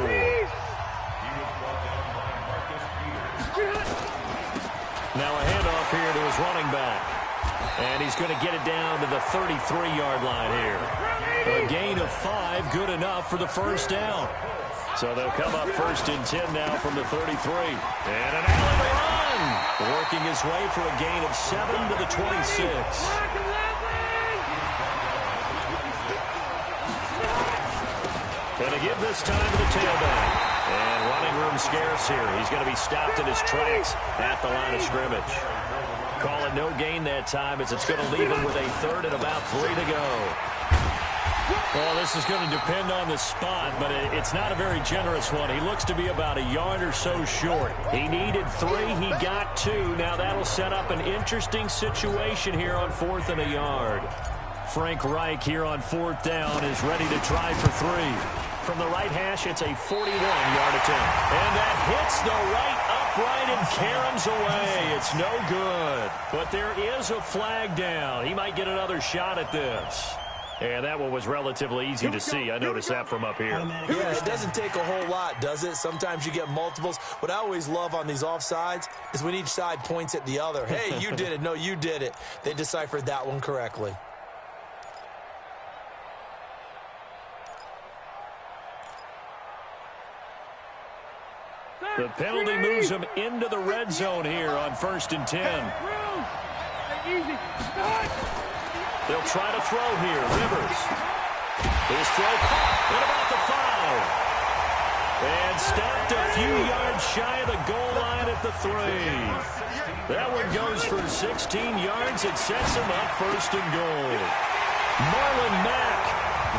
Now a handoff here to his running back. And he's going to get it down to the 33-yard line here. A gain of 5, good enough for the first down. So they'll come up 1st and 10 now from the 33. And an alley run. Working his way for a gain of 7 to the 26. Going to give this time to the tailback. And running room scarce here. He's going to be stopped in his tracks at the line of scrimmage. Call it no gain that time as it's going to leave him with a 3rd and about 3 to go. Well, this is going to depend on the spot, but it's not a very generous one. He looks to be about a yard or so short. He needed 3. He got 2. Now that'll set up an interesting situation here on 4th and a yard. Frank Reich here on 4th down is ready to try for 3. From the right hash, it's a 41-yard attempt. And that hits the right upright and caroms away. It's no good. But there is a flag down. He might get another shot at this. And that one was relatively easy to see. I noticed that from up here. Yeah, it doesn't take a whole lot, does it? Sometimes you get multiples. What I always love on these offsides is when each side points at the other. Hey, you did it. No, you did it. They deciphered that one correctly. The penalty moves him into the red zone here on 1st and 10. They'll try to throw here. Rivers. His throw caught at about the 5. And stopped a few yards shy of the goal line at the 3. That one goes for 16 yards. It sets him up 1st and goal. Marlon Mack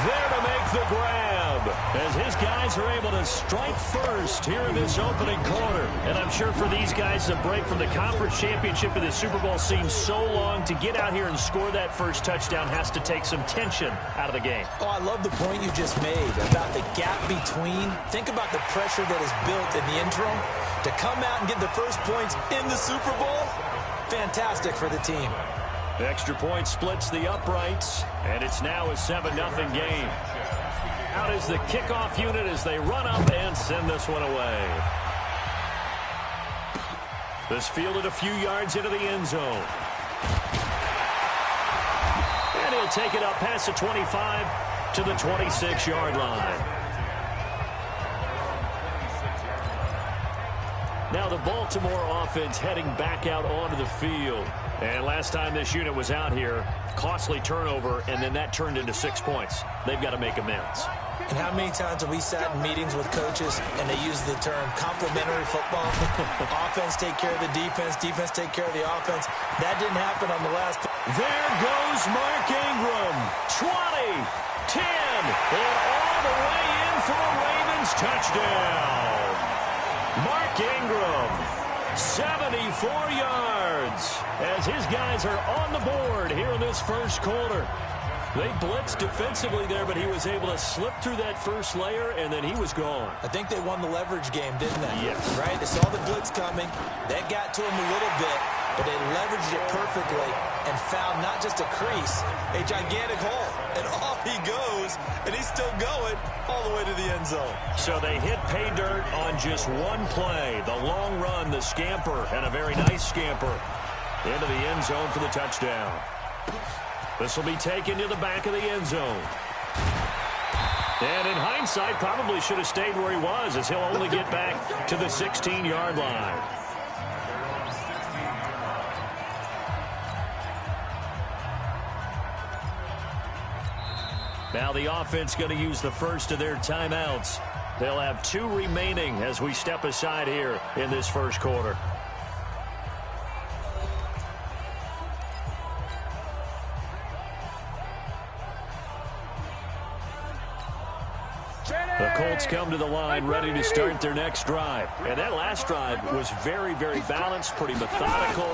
there to make the grab as his guys are able to strike first here in this opening quarter. And I'm sure for these guys, the break from the conference championship to the Super Bowl seems so long. To get out here and score that first touchdown has to take some tension out of the game. Oh, I love the point you just made about the gap between. Think about the pressure that is built in the interim. To come out and get the first points in the Super Bowl, fantastic for the team. Extra point splits the uprights, and it's now a 7-0 game. Out is the kickoff unit as they run up and send this one away. This fielded a few yards into the end zone. And he'll take it up past the 25 to the 26-yard line. Now the Baltimore offense heading back out onto the field. And last time this unit was out here, costly turnover, and then that turned into 6 points. They've got to make amends. And how many times have we sat in meetings with coaches and they use the term complementary football? Offense take care of the defense, defense take care of the offense. That didn't happen on the last. There goes Mark Ingram. 20, 10, and all the way in for a Ravens touchdown. Mark Ingram, 74 yards, as his guys are on the board here in this first quarter. They blitzed defensively there, but he was able to slip through that first layer, and then he was gone. I think they won the leverage game, didn't they? Yes. Right? They saw the blitz coming. That got to him a little bit, but they leveraged it perfectly and found not just a crease, a gigantic hole. And off he goes, and he's still going all the way to the end zone. So they hit pay dirt on just one play. The long run, the scamper, and a very nice scamper into the end zone for the touchdown. This will be taken to the back of the end zone. And in hindsight, probably should have stayed where he was, as he'll only get back to the 16-yard line. Now the offense going to use the first of their timeouts. They'll have 2 remaining as we step aside here in this first quarter. The Colts come to the line ready to start their next drive. And that last drive was very, very balanced, pretty methodical.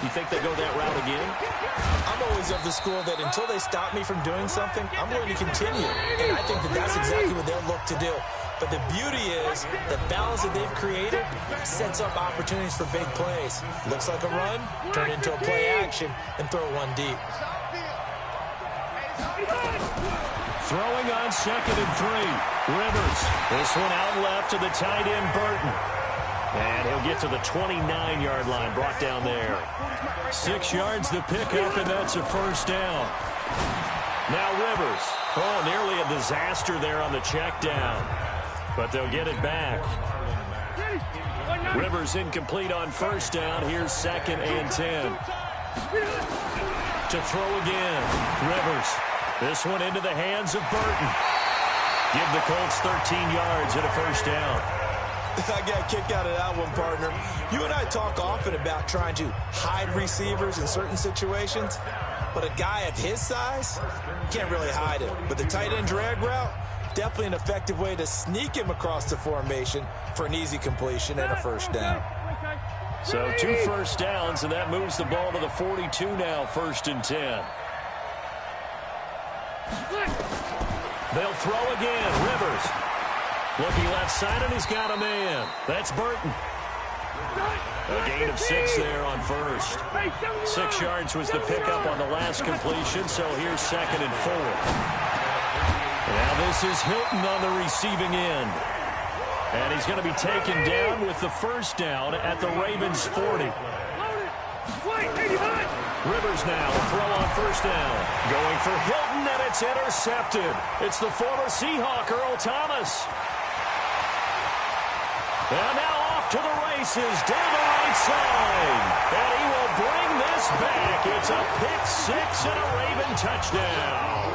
You think they go that route again? I'm always of the school that until they stop me from doing something, I'm going to continue. And I think that that's exactly what they'll look to do. But the beauty is the balance that they've created sets up opportunities for big plays. Looks like a run, turn into a play action, and throw one deep. Throwing on 2nd and 3. Rivers. This one out left to the tight end, Burton. And he'll get to the 29-yard line, brought down there. 6 yards the pickup, and that's a first down. Now Rivers. Oh, nearly a disaster there on the check down. But they'll get it back. Rivers incomplete on first down. Here's 2nd and 10. To throw again. Rivers. This one into the hands of Burton. Give the Colts 13 yards and a first down. I got a kick out of that one, partner. You and I talk often about trying to hide receivers in certain situations, but a guy of his size can't really hide it. But the tight end drag route, definitely an effective way to sneak him across the formation for an easy completion and a first down. So 2 first downs, and that moves the ball to the 42 now, 1st and 10. They'll throw again. Rivers. Looking left side, and he's got a man. That's Burton. A gain of 6 there on first. 6 yards was the pickup on the last completion, so here's 2nd and 4. Now this is Hilton on the receiving end. And he's going to be taken down with the first down at the Ravens' 40. Rivers now will throw on first down. Going for Hilton, and it's intercepted. It's the former Seahawk, Earl Thomas. And now off to the races down the right side. And he will bring this back. It's a pick 6 and a Raven touchdown.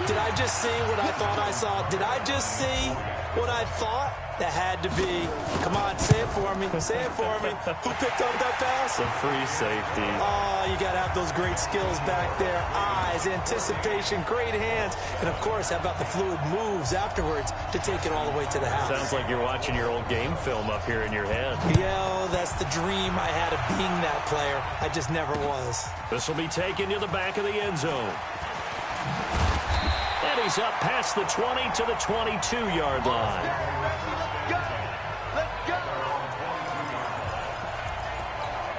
Did I just see what I thought I saw? Did I just see what I thought? That had to be. Come on, say it for me. Say it for me. Who picked up that pass? A free safety. Oh, you got to have those great skills back there. Eyes, anticipation, great hands. And, of course, how about the fluid moves afterwards to take it all the way to the house? Sounds like you're watching your old game film up here in your head. Yeah, that's the dream I had of being that player. I just never was. This will be taken to the back of the end zone. And he's up past the 20 to the 22-yard line.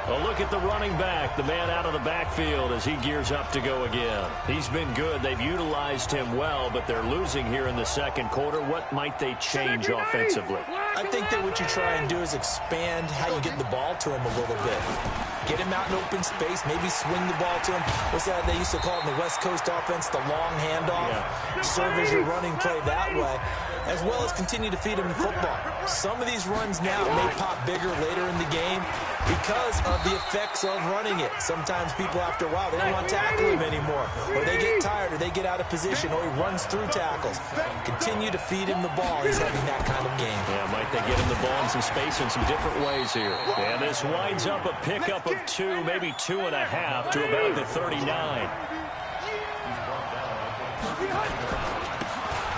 A look at the running back, the man out of the backfield as he gears up to go again. He's been good. They've utilized him well, but they're losing here in the second quarter. What might they change offensively? I think that what you try and do is expand how you get the ball to him a little bit. Get him out in open space, maybe swing the ball to him. What's that they used to call it in the West Coast offense, the long handoff? Yeah. Serve as your running play that way, as well as continue to feed him the football. Some of these runs now may pop bigger later in the game because of the effects of running it. Sometimes people, after a while, they don't want to tackle him anymore, or they get tired, or they get out of position, or he runs through tackles. Continue to feed him the ball. He's having that kind of game. Yeah, might they get him the ball in some space in some different ways here. And this winds up a pickup of 2, maybe 2.5 to about the 39.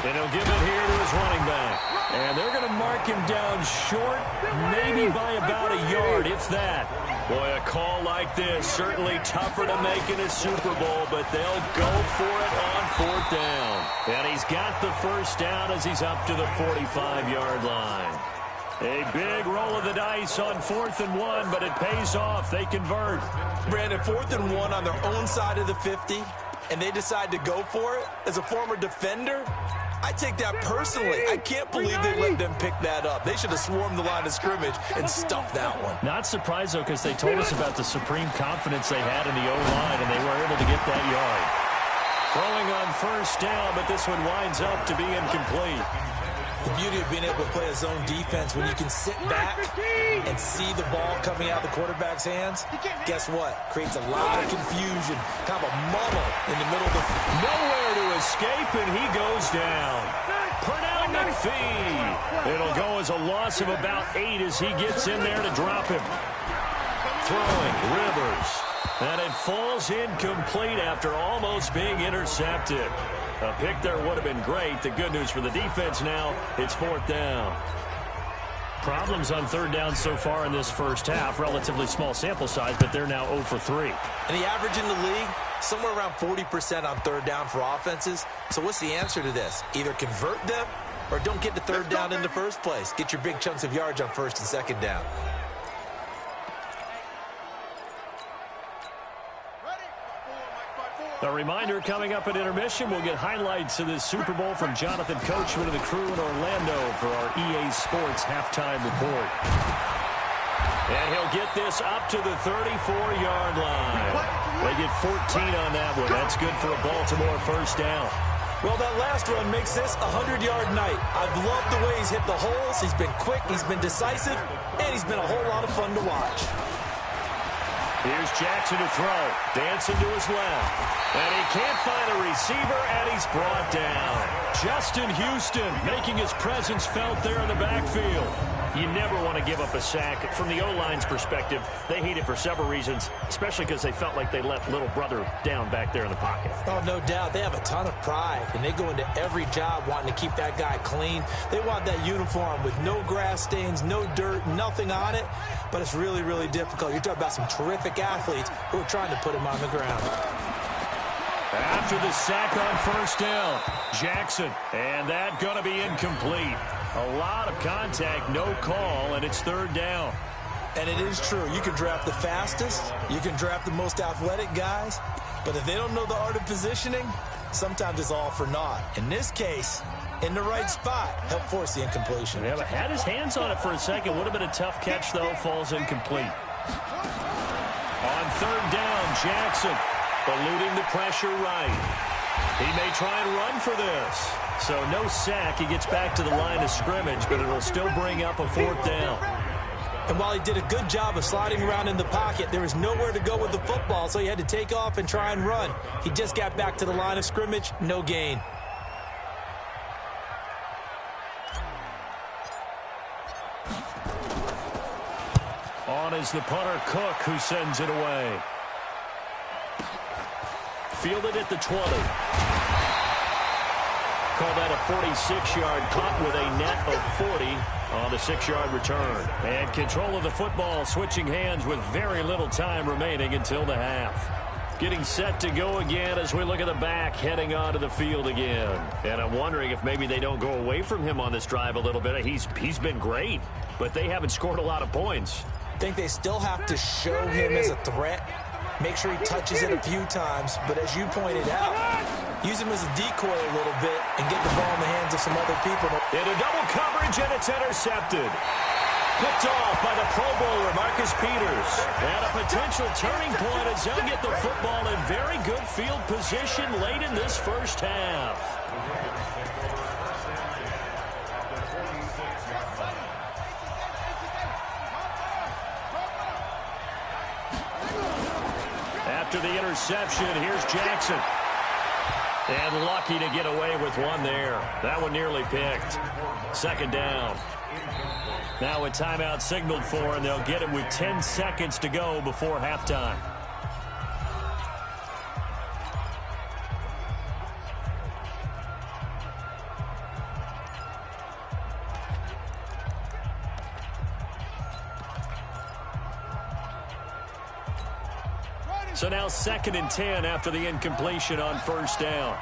And he'll give it here to his running back. And they're going to mark him down short, maybe by about a yard, if that. Boy, a call like this, certainly tougher to make in a Super Bowl, but they'll go for it on 4th down. And he's got the first down as he's up to the 45-yard line. A big roll of the dice on 4th and 1, but it pays off. They convert. Brandon, 4th and 1 on their own side of the 50, and they decide to go for it. As a former defender, I take that personally. I can't believe they let them pick that up. They should have swarmed the line of scrimmage and stuffed that one. Not surprised, though, because they told us about the supreme confidence they had in the O-line, and they were able to get that yard. Throwing on first down, but this one winds up to be incomplete. The beauty of being able to play a zone defense, when you can sit back and see the ball coming out of the quarterback's hands, guess what? Creates a lot of confusion, kind of a muddle in the middle of the field. Nowhere to escape, and he goes down. Pernell McPhee. It'll go as a loss of about 8 as he gets in there to drop him. Throwing, Rivers. And it falls incomplete after almost being intercepted. A pick there would have been great. The good news for the defense now, it's 4th down. Problems on 3rd down so far in this first half. Relatively small sample size, but they're now 0 for 3. And the average in the league, somewhere around 40% on 3rd down for offenses. So what's the answer to this? Either convert them or don't get to 3rd down in the first place. Get your big chunks of yards on 1st and 2nd down. A reminder, coming up at intermission, we'll get highlights of this Super Bowl from Jonathan Coachman and the crew in Orlando for our EA Sports halftime report. And he'll get this up to the 34-yard line. They get 14 on that one. That's good for a Baltimore 1st down. Well, that last run makes this a 100-yard night. I've loved the way he's hit the holes. He's been quick, he's been decisive, and he's been a whole lot of fun to watch. Here's Jackson to throw. Dancing to his left. And he can't find a receiver, and he's brought down. Justin Houston making his presence felt there in the backfield. You never want to give up a sack. From the O-line's perspective, they hate it for several reasons, especially because they felt like they let little brother down back there in the pocket. Oh, no doubt. They have a ton of pride, and they go into every job wanting to keep that guy clean. They want that uniform with no grass stains, no dirt, nothing on it, but it's really, really difficult. You're talking about some terrific athletes who are trying to put him on the ground. After the sack on 1st down, Jackson, and that going to be incomplete. A lot of contact, no call, and it's 3rd down. And it is true. You can draft the fastest, you can draft the most athletic guys, but if they don't know the art of positioning, sometimes it's all for naught. In this case, in the right spot, help force the incompletion. Yeah, but had his hands on it for a second. Would have been a tough catch, though. Falls incomplete. On 3rd down, Jackson eluding the pressure right. He may try and run for this. So no sack. He gets back to the line of scrimmage, but it'll still bring up a 4th down. And while he did a good job of sliding around in the pocket, there was nowhere to go with the football, so he had to take off and try and run. He just got back to the line of scrimmage, no gain. On is the punter, Cook, who sends it away. Fielded at the 20. Call that a 46-yard punt with a net of 40 on the 6-yard return. And control of the football, switching hands with very little time remaining until the half. Getting set to go again as we look at the back, heading onto the field again. And I'm wondering if maybe they don't go away from him on this drive a little bit. He's been great, but they haven't scored a lot of points. I think they still have to show him as a threat. Make sure he touches it a few times, but as you pointed out, use him as a decoy a little bit and get the ball in the hands of some other people. Into double coverage, and it's intercepted. Picked off by the Pro Bowler, Marcus Peters. And a potential turning point as they'll get the football in very good field position late in this first half. After the interception, here's Jackson. And lucky to get away with one there. That one nearly picked. 2nd down. Now a timeout signaled for, and they'll get it with 10 seconds to go before halftime. So now 2nd and 10 after the incompletion on 1st down.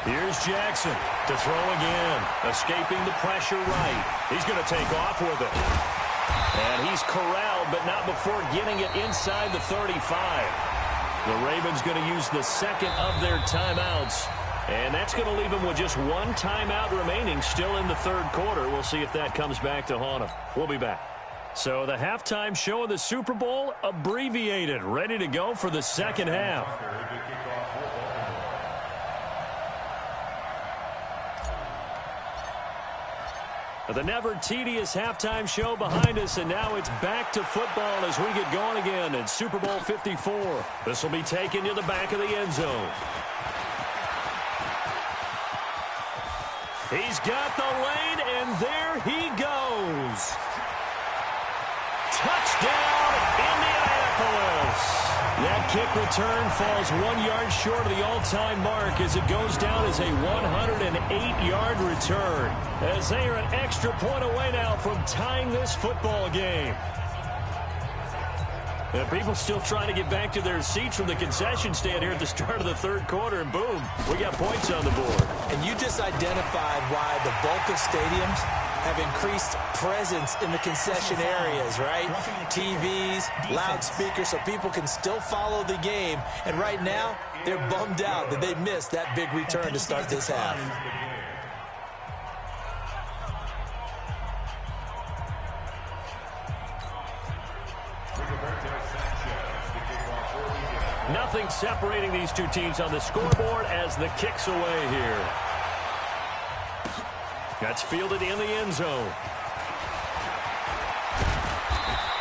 Here's Jackson to throw again, escaping the pressure right. He's going to take off with it. And he's corralled, but not before getting it inside the 35. The Ravens going to use the 2nd of their timeouts. And that's going to leave them with just one timeout remaining still in the 3rd quarter. We'll see if that comes back to haunt them. We'll be back. So the halftime show of the Super Bowl abbreviated, ready to go for the 2nd half. The never tedious halftime show behind us, and now it's back to football as we get going again in Super Bowl 54. This will be taken to the back of the end zone. He's got the lane, and there he goes. Touchdown, Indianapolis. That kick return falls 1 yard short of the all-time mark as it goes down as a 108-yard return. As they are an extra point away now from tying this football game. And people still trying to get back to their seats from the concession stand here at the start of the third quarter, and boom, we got points on the board. And you just identified why the bulk of stadiums have increased presence in the concession areas, right? TVs, loudspeakers, so people can still follow the game. And right now, they're bummed out that they missed that big return to start this half. Nothing separating these two teams on the scoreboard as the kick's away here. That's fielded in the end zone.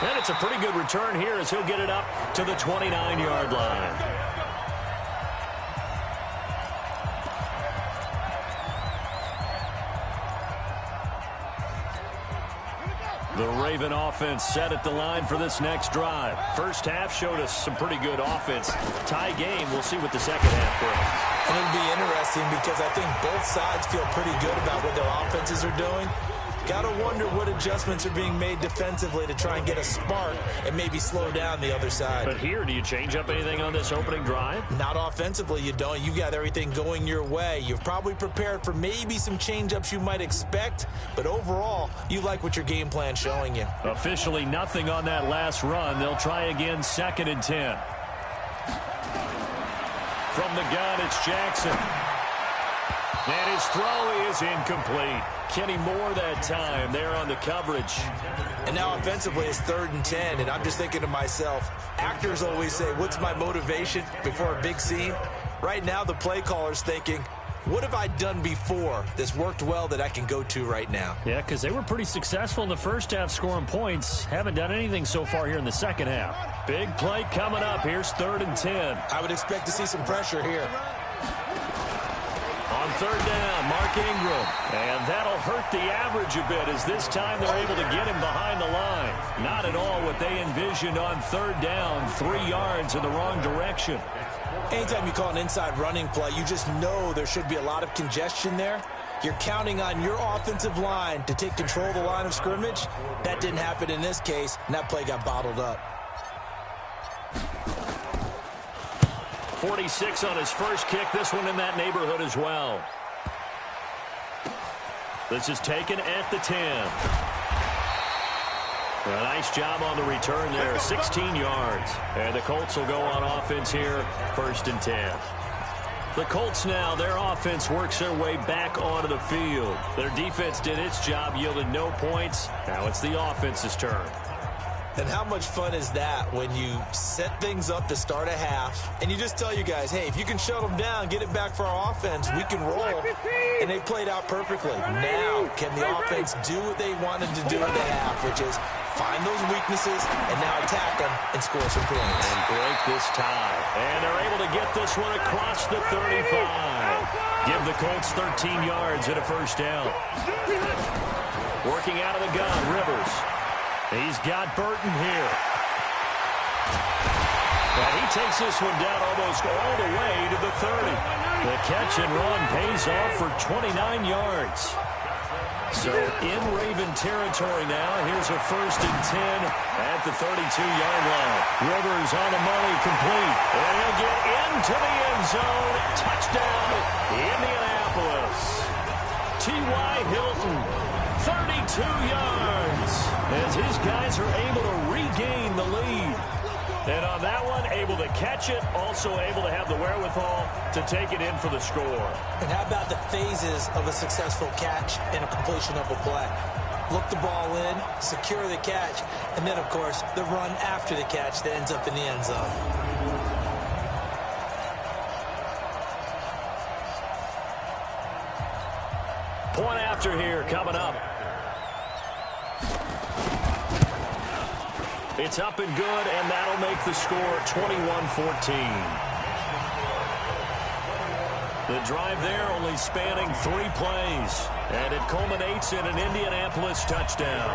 And it's a pretty good return here as he'll get it up to the 29-yard line. The Raven offense set at the line for this next drive. First half showed us some pretty good offense. Tie game, we'll see what the second half brings. And it'll be interesting because I think both sides feel pretty good about what their offenses are doing. Got to wonder what adjustments are being made defensively to try and get a spark and maybe slow down the other side. But here, do you change up anything on this opening drive? Not offensively, you don't. You got everything going your way. You've probably prepared for maybe some change-ups you might expect, but overall, you like what your game plan's showing you. Officially nothing on that last run. They'll try again, 2nd and 10. From the gun, it's Jackson. And his throw is incomplete. Kenny Moore that time there on the coverage. And now offensively it's 3rd and 10, and I'm just thinking to myself, actors always say, what's my motivation before a big scene? Right now the play caller's thinking, what have I done before that's worked well that I can go to right now? Yeah, because they were pretty successful in the first half scoring points. Haven't done anything so far here in the second half. Big play coming up. Here's 3rd and 10. I would expect to see some pressure here. On 3rd down, Mark Ingram. And that'll hurt the average a bit as this time they're able to get him behind the line. Not at all what they envisioned on 3rd down, 3 yards in the wrong direction. Anytime you call an inside running play, you just know there should be a lot of congestion there. You're counting on your offensive line to take control of the line of scrimmage. That didn't happen in this case, and that play got bottled up. 46 on his first kick. This one in that neighborhood as well. This is taken at the 10. A nice job on the return there, 16 yards. And the Colts will go on offense here, 1st and 10. The Colts now, their offense works their way back onto the field. Their defense did its job, yielded no points. Now it's the offense's turn. And how much fun is that when you set things up to start a half and you just tell you guys, hey, if you can shut them down, get it back for our offense, we can roll. And they played out perfectly. Now, can the offense do what they wanted to do in the half, which is find those weaknesses and now attack them and score some points. And break this tie. And they're able to get this one across the 35. Give the Colts 13 yards and a 1st down. Working out of the gun, Rivers. He's got Burton here. And he takes this one down almost all the way to the 30. The catch and run pays off for 29 yards. So in Raven territory now, here's a 1st and 10 at the 32-yard line. Rivers on the money, complete. And he'll get into the end zone. Touchdown, Indianapolis. T.Y. Hilton, 32 yards. As his guys are able to regain the lead. And on that one, able to catch it, also able to have the wherewithal to take it in for the score. And how about the phases of a successful catch and a completion of a play? Look the ball in, secure the catch, and then, of course, the run after the catch that ends up in the end zone. Point after here coming up. It's up and good, and that'll make the score 21-14. The drive there only spanning 3 plays, and it culminates in an Indianapolis touchdown.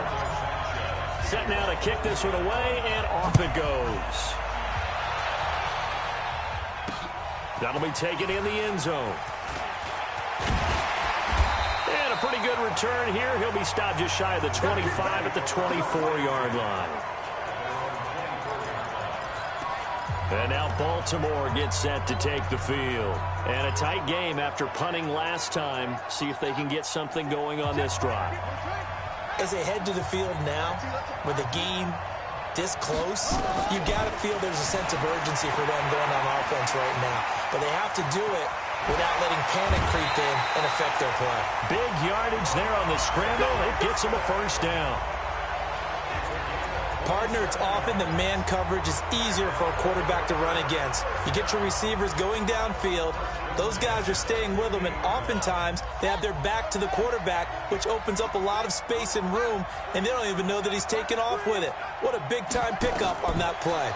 Set now to kick this one away, and off it goes. That'll be taken in the end zone. And a pretty good return here. He'll be stopped just shy of the 25 at the 24-yard line. And now Baltimore gets set to take the field. And a tight game after punting last time. See if they can get something going on this drive. As they head to the field now, with the game this close, you got to feel there's a sense of urgency for them going on offense right now. But they have to do it without letting panic creep in and affect their play. Big yardage there on the scramble. It gets them a first down. Partner, it's often the man coverage is easier for a quarterback to run against. You get your receivers going downfield. Those guys are staying with them, and oftentimes they have their back to the quarterback, which opens up a lot of space and room, and they don't even know that he's taken off with it. What a big-time pickup on that play.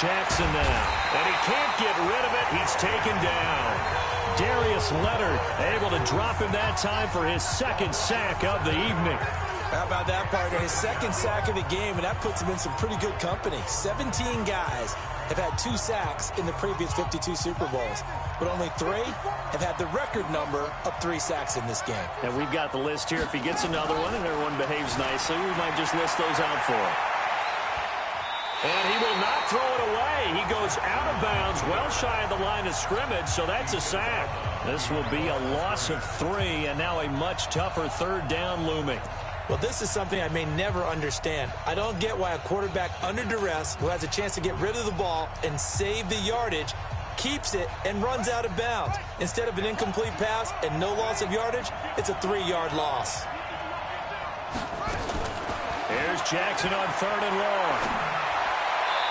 Jackson now, and he can't get rid of it. He's taken down. Darius Leonard able to drop him that time for his second sack of the evening. How about that, partner? His second sack of the game, and that puts him in some pretty good company. 17 guys have had 2 sacks in the previous 52 Super Bowls, but only 3 have had the record number of 3 sacks in this game. And we've got the list here. If he gets another one and everyone behaves nicely, we might just list those out for him. And he will not throw it away. He goes out of bounds, well shy of the line of scrimmage, so that's a sack. This will be a loss of 3, and now a much tougher third down looming. Well, this is something I may never understand. I don't get why a quarterback under duress who has a chance to get rid of the ball and save the yardage keeps it and runs out of bounds. Instead of an incomplete pass and no loss of yardage, it's a 3-yard loss. Here's Jackson on 3rd and long.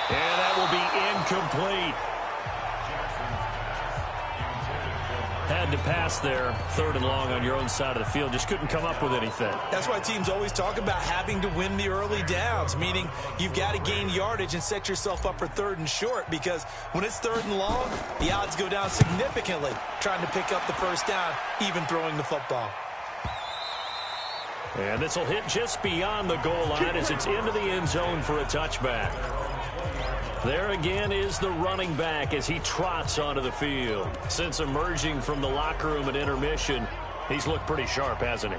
And that will be incomplete. Had to pass there, 3rd and long on your own side of the field. Just couldn't come up with anything. That's why teams always talk about having to win the early downs, meaning you've got to gain yardage and set yourself up for 3rd and short, because when it's 3rd and long, the odds go down significantly trying to pick up the first down, even throwing the football. And this will hit just beyond the goal line as it's into the end zone for a touchback. There again is the running back as he trots onto the field. Since emerging from the locker room at intermission, he's looked pretty sharp, hasn't he?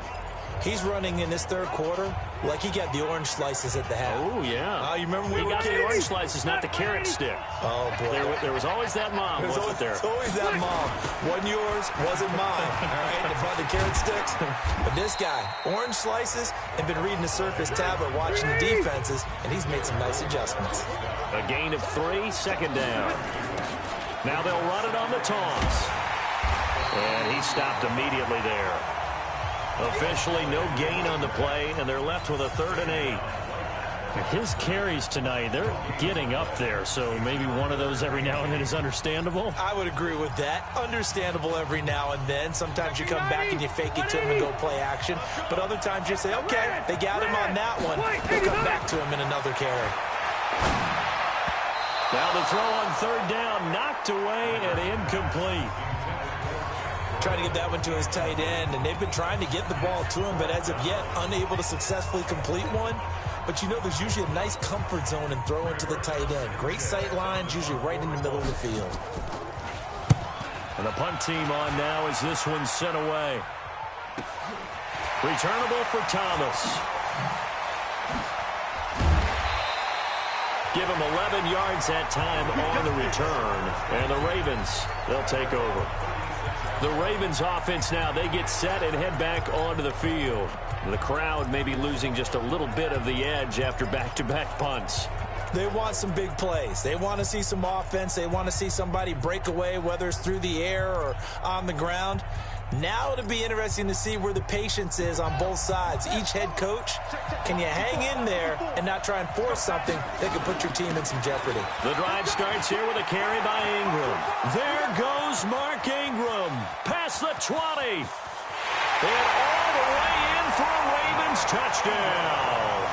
He's running in this 3rd quarter like he got the orange slices at the half. Oh, yeah. You remember when he we were got kids? the orange slices, not the carrot stick. Oh, boy. There was always that mom, wasn't there? There's always that mom. Wasn't yours, wasn't mine. All right, they brought the carrot sticks. But this guy, orange slices, and been reading the Surface tablet, watching the defenses, and he's made some nice adjustments. A gain of 3, 2nd down. Now they'll run it on the toss. And he stopped immediately there. Officially no gain on the play, and they're left with a 3rd and 8. His carries tonight, they're getting up there, so maybe one of those every now and then is understandable. I would agree with that. Understandable every now and then. Sometimes you come back and you fake it to him and go play action. But other times you say, okay, they got him on that one. We'll come back to him in another carry. Now the throw on 3rd down, knocked away and incomplete. Trying to get that one to his tight end, and they've been trying to get the ball to him, but as of yet, unable to successfully complete one. But you know there's usually a nice comfort zone in throwing to the tight end. Great sight lines, usually right in the middle of the field. And the punt team on now as this one's sent away. Returnable for Thomas. Give him 11 yards that time on the return. And the Ravens, they'll take over. The Ravens offense now, they get set and head back onto the field. The crowd may be losing just a little bit of the edge after back-to-back punts. They want some big plays. They want to see some offense. They want to see somebody break away, whether it's through the air or on the ground. Now it'll be interesting to see where the patience is on both sides. Each head coach, can you hang in there and not try and force something that could put your team in some jeopardy? The drive starts here with a carry by Ingram. There goes Mark Ingram. Past the 20. And all the way in for a Ravens touchdown.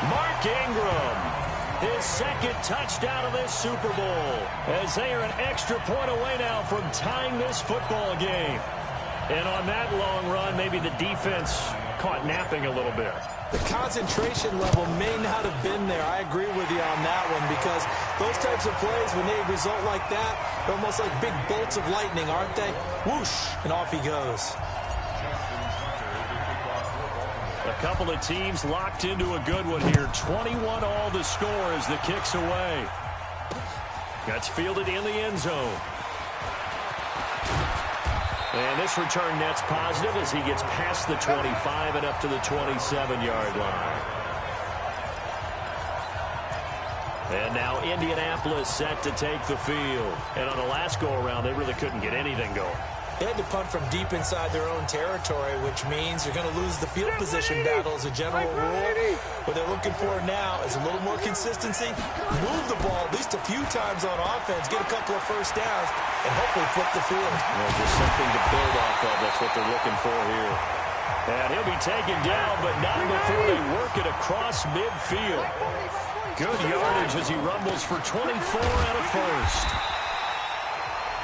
Mark Ingram, his second touchdown of this Super Bowl, as they are an extra point away now from tying this football game. And on that long run, maybe the defense caught napping a little bit. The concentration level may not have been there. I agree with you on that one, because those types of plays, when they result like that, they're almost like big bolts of lightning, aren't they? Whoosh, and off he goes. A couple of teams locked into a good one here. 21 all the score as the kick's away. That's fielded in the end zone. And this return net's positive as he gets past the 25 and up to the 27-yard line. And now Indianapolis set to take the field. And on the last go-around, they really couldn't get anything going. They had to punt from deep inside their own territory, which means you're going to lose the field position battle as a general rule. What they're looking for now is a little more consistency, move the ball at least a few times on offense, get a couple of first downs, and hopefully flip the field. Well, just something to build off of. That's what they're looking for here. And he'll be taken down, but not before they work it across midfield. Good yardage as he rumbles for 24 and a first.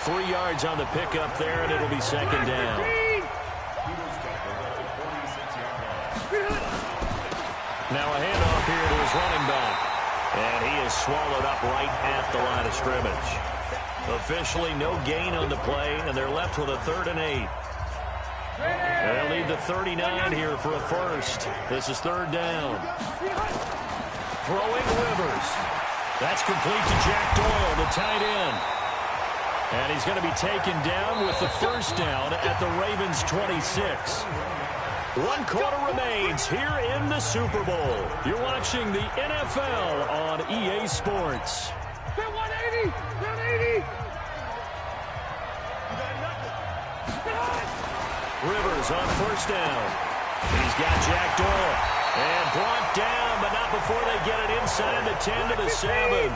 3 yards on the pickup there, and it'll be second down. Now a handoff here to his running back. And he is swallowed up right at the line of scrimmage. Officially no gain on the play, and they're left with a 3rd and 8. They'll need the 39 here for a first. This is 3rd down. Throwing Rivers. That's complete to Jack Doyle, the tight end. And he's going to be taken down with the first down at the Ravens' 26. 1 quarter remains here in the Super Bowl. You're watching the NFL on EA Sports. 180! 180! Rivers on first down. He's got Jack Doyle. And brought down, but not before they get it inside the 10 to the 7.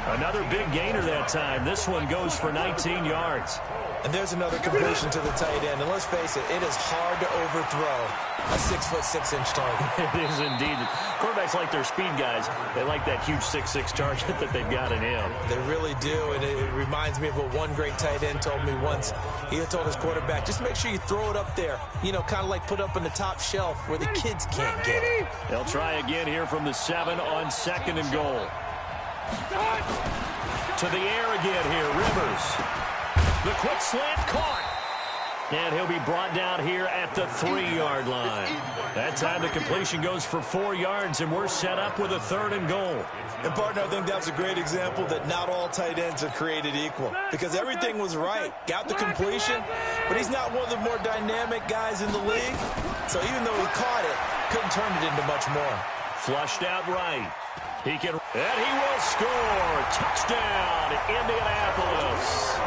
Another big gainer that time. This one goes for 19 yards. And there's another completion to the tight end. And let's face it, it is hard to overthrow a 6'6" target. It is indeed. Quarterbacks like their speed guys. They like that huge 6'6" target that they've got in him. They really do, and it reminds me of what one great tight end told me once. He had told his quarterback, just make sure you throw it up there. You know, kind of like put up on the top shelf where the kids can't get it. They'll try again here from the 7 on 2nd and goal. To the air again here, Rivers. The quick slant caught. And he'll be brought down here at the 3-yard line. That time the completion goes for 4 yards, and we're set up with a 3rd and goal. And, partner, I think that's a great example that not all tight ends are created equal, because everything was right. Got the completion, but he's not one of the more dynamic guys in the league. So even though he caught it, couldn't turn it into much more. Flushed out right. He can, and he will score. Touchdown, Indianapolis.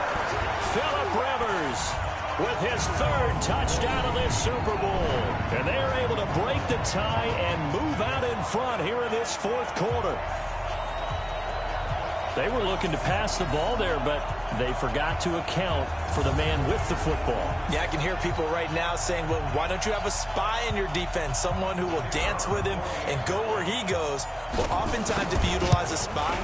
Phillip Rivers with his 3rd touchdown of this Super Bowl. And they're able to break the tie and move out in front here in this 4th quarter. They were looking to pass the ball there, but they forgot to account for the man with the football. Yeah, I can hear people right now saying, well, why don't you have a spy in your defense, someone who will dance with him and go where he goes? Well, oftentimes if you utilize a spy,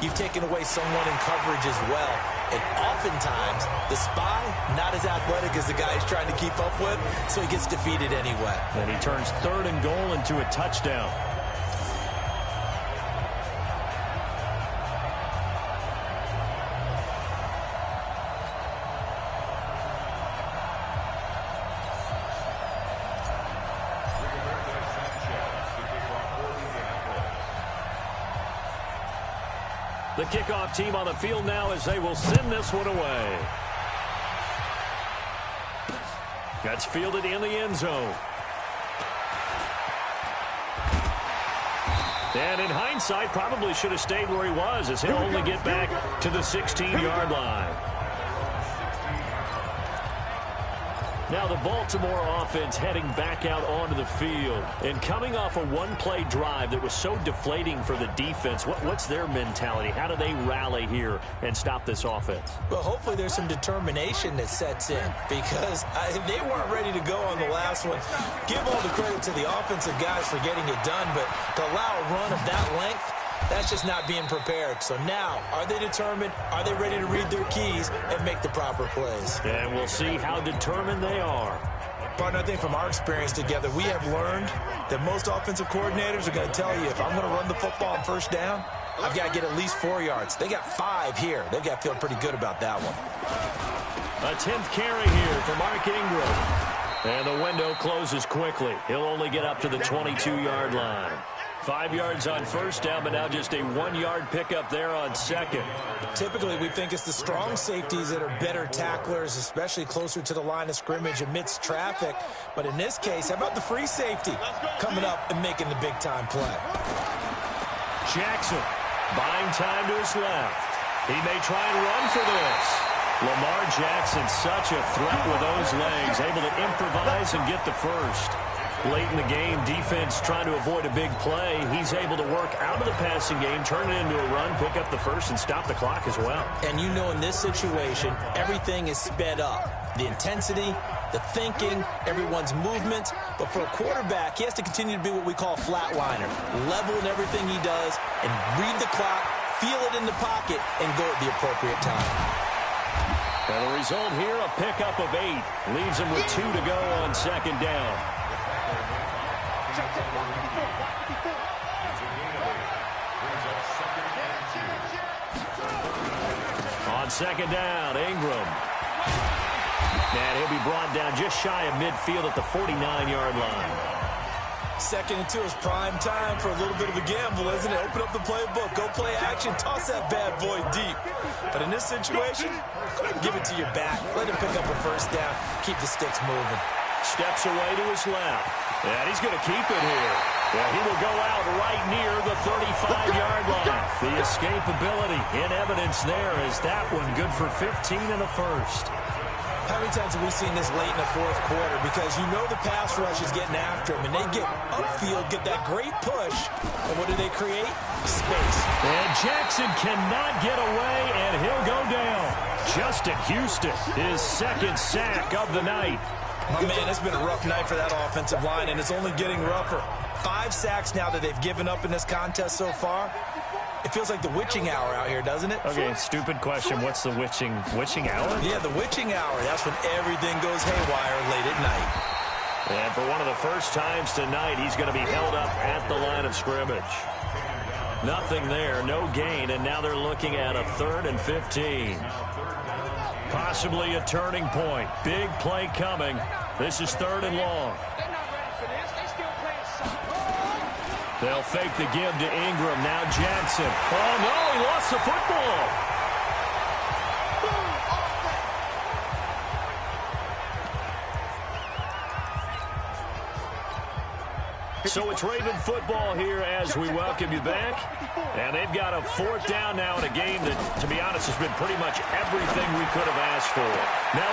you've taken away someone in coverage as well. And oftentimes, the spy, not as athletic as the guy he's trying to keep up with, so he gets defeated anyway. And he turns 3rd and goal into a touchdown. The kickoff team on the field now as they will send this one away. That's fielded in the end zone. And in hindsight, probably should have stayed where he was, as he'll only get back to the 16-yard line. Now the Baltimore offense heading back out onto the field. And coming off a one-play drive that was so deflating for the defense, what's their mentality? How do they rally here and stop this offense? Well, hopefully there's some determination that sets in because they weren't ready to go on the last one. Give all the credit to the offensive guys for getting it done, but to allow a run of that length, that's just not being prepared. So now, are they determined? Are they ready to read their keys and make the proper plays? And we'll see how determined they are. Partner, I think from our experience together, we have learned that most offensive coordinators are going to tell you, if I'm going to run the football on first down, I've got to get at least 4 yards. They got 5 here. They've got to feel pretty good about that one. A 10th carry here for Mark Ingram. And the window closes quickly. He'll only get up to the 22-yard line. 5 yards on first down, but now just a 1-yard pickup there on second. Typically, we think it's the strong safeties that are better tacklers, especially closer to the line of scrimmage amidst traffic. But in this case, how about the free safety coming up and making the big-time play? Jackson buying time to his left. He may try and run for this. Lamar Jackson, such a threat with those legs, able to improvise and get the first. Late in the game, defense trying to avoid a big play. He's able to work out of the passing game, turn it into a run, pick up the first, and stop the clock as well. And you know in this situation, everything is sped up. The intensity, the thinking, everyone's movement. But for a quarterback, he has to continue to be what we call a flatliner. Level in everything he does and read the clock, feel it in the pocket, and go at the appropriate time. And the result here, a pickup of 8. Leaves him with 2 to go on second down. On second down, Ingram. And he'll be brought down just shy of midfield at the 49-yard line. 2nd and 2 is prime time for a little bit of a gamble, isn't it? Open up the playbook, go play action, toss that bad boy deep. But in this situation, go ahead and give it to your back. Let him pick up a first down, keep the sticks moving. Steps away to his left. And he's going to keep it here. Well, he will go out right near the 35-yard line. The escapability in evidence there is that one good for 15 and a first. How many times have we seen this late in the fourth quarter? Because you know the pass rush is getting after him, and they get upfield, get that great push, and what do they create? Space. And Jackson cannot get away, and he'll go down. Justin Houston, his 2nd sack of the night. My man, it's been a rough night for that offensive line, and it's only getting rougher. 5 sacks now that they've given up in this contest so far. It feels like the witching hour out here, doesn't it? Okay, stupid question. What's the witching hour? Yeah, the witching hour. That's when everything goes haywire late at night. And for one of the first times tonight, he's going to be held up at the line of scrimmage. Nothing there, no gain, and now they're looking at a 3rd and 15. Possibly a turning point. Big play coming. This is 3rd and long. They'll fake the give to Ingram. Now Jackson. Oh, no, he lost the football. So it's Raven football here as we welcome you back. And they've got a 4th down now in a game that, to be honest, has been pretty much everything we could have asked for. Now,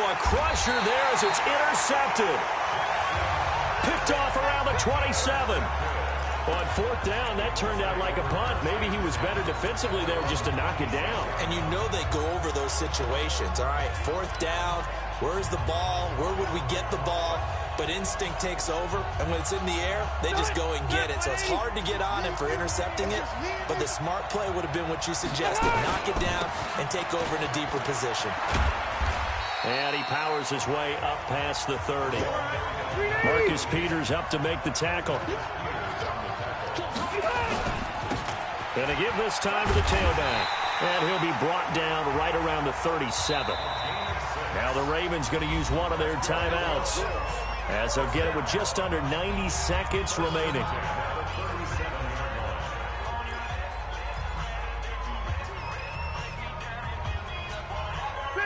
a crusher there as it's intercepted. Picked off around the 27. On 4th down, that turned out like a punt. Maybe he was better defensively there just to knock it down. And you know they go over those situations. All right, 4th down, where's the ball? Where would we get the ball? But instinct takes over, and when it's in the air, they just go and get it. So it's hard to get on him for intercepting it, but the smart play would have been what you suggested. Knock it down and take over in a deeper position. And he powers his way up past the 30. Marcus Peters up to make the tackle. Going to give this time to the tailback. And he'll be brought down right around the 37. Now the Ravens going to use one of their timeouts, as they'll get it with just under 90 seconds remaining.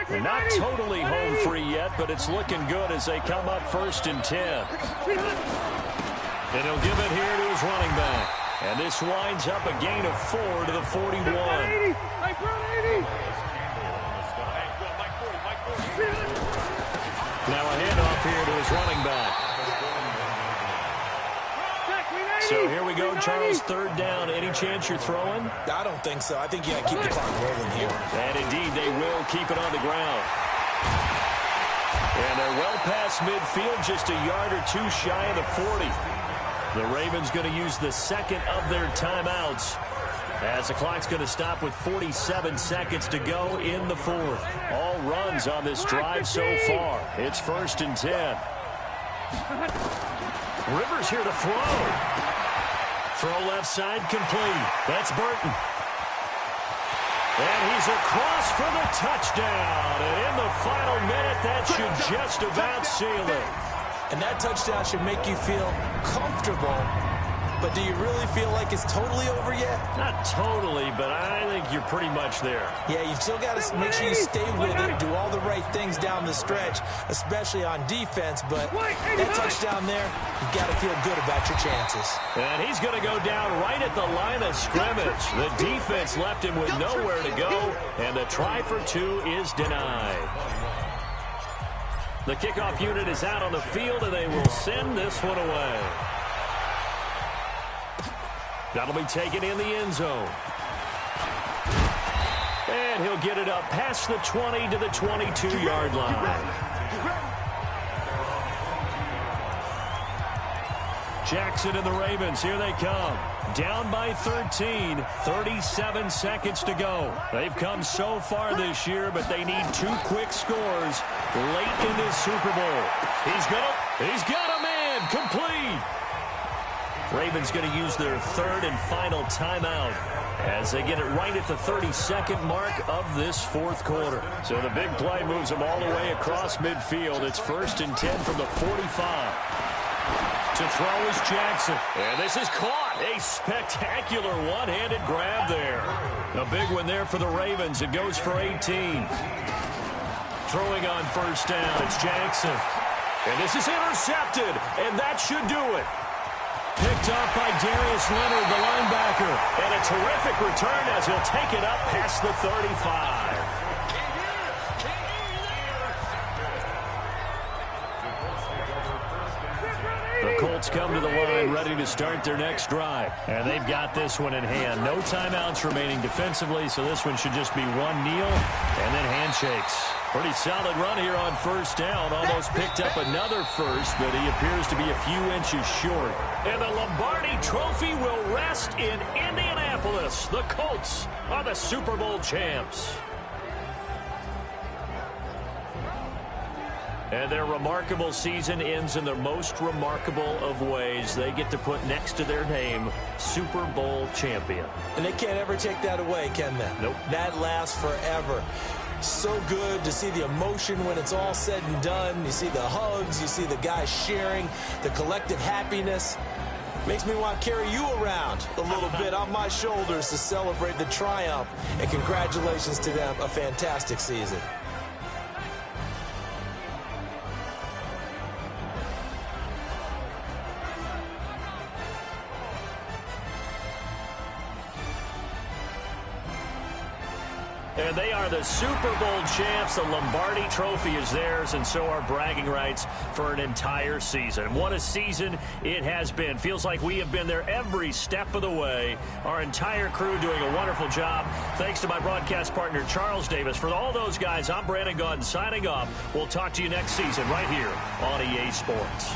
They're not totally home free yet, but it's looking good as they come up 1st and 10. And he'll give it here to his running back. And this winds up a gain of 4 to the 41. Now a handoff here to his running back. So here we go, Charles, third down. Any chance you're throwing? I don't think so. I think you got to keep the clock rolling here. And indeed, they will keep it on the ground. And they're well past midfield, just a yard or two shy of the 40. The Ravens going to use the second of their timeouts as the clock's going to stop with 47 seconds to go in the fourth. All runs on this drive so far. It's 1st and 10. Rivers here to throw. Throw left side complete. That's Burton. And he's across for the touchdown. And in the final minute, that should just about seal it. And that touchdown should make you feel comfortable. But do you really feel like it's totally over yet? Not totally, but I think you're pretty much there. Yeah, you've still got to make sure you stay with it, do all the right things down the stretch, especially on defense. But that touchdown there, you got to feel good about your chances. And he's going to go down right at the line of scrimmage. The defense left him with nowhere to go, and the try for two is denied. The kickoff unit is out on the field, and they will send this one away. That'll be taken in the end zone. And he'll get it up past the 20 to the 22-yard line. Jackson and the Ravens, here they come. Down by 13, 37 seconds to go. They've come so far this year, but they need two quick scores late in this Super Bowl. He's got a man, complete. Ravens going to use their third and final timeout as they get it right at the 32nd mark of this fourth quarter. So the big play moves them all the way across midfield. It's 1st and 10 from the 45. To throw is Jackson. And this is caught. A spectacular one-handed grab there. A big one there for the Ravens. It goes for 18. Throwing on first down, it's Jackson. And this is intercepted, and that should do it. Picked up by Darius Leonard, the linebacker. And a terrific return as he'll take it up past the 35. The Colts come to the line ready to start their next drive. And they've got this one in hand. No timeouts remaining defensively, so this one should just be one kneel and then handshakes. Pretty solid run here on first down. Almost picked up another first, but he appears to be a few inches short. And the Lombardi Trophy will rest in Indianapolis. The Colts are the Super Bowl champs. And their remarkable season ends in the most remarkable of ways. They get to put next to their name, Super Bowl champion. And they can't ever take that away, can they? Nope. That lasts forever. So good to see the emotion when it's all said and done. You see the hugs, you see the guys sharing, the collective happiness. Makes me want to carry you around a little bit on my shoulders to celebrate the triumph. And congratulations to them, a fantastic season. And they are the Super Bowl champs. The Lombardi Trophy is theirs, and so are bragging rights for an entire season. What a season it has been. Feels like we have been there every step of the way. Our entire crew doing a wonderful job. Thanks to my broadcast partner, Charles Davis. For all those guys, I'm Brandon Gaudin signing off. We'll talk to you next season right here on EA Sports.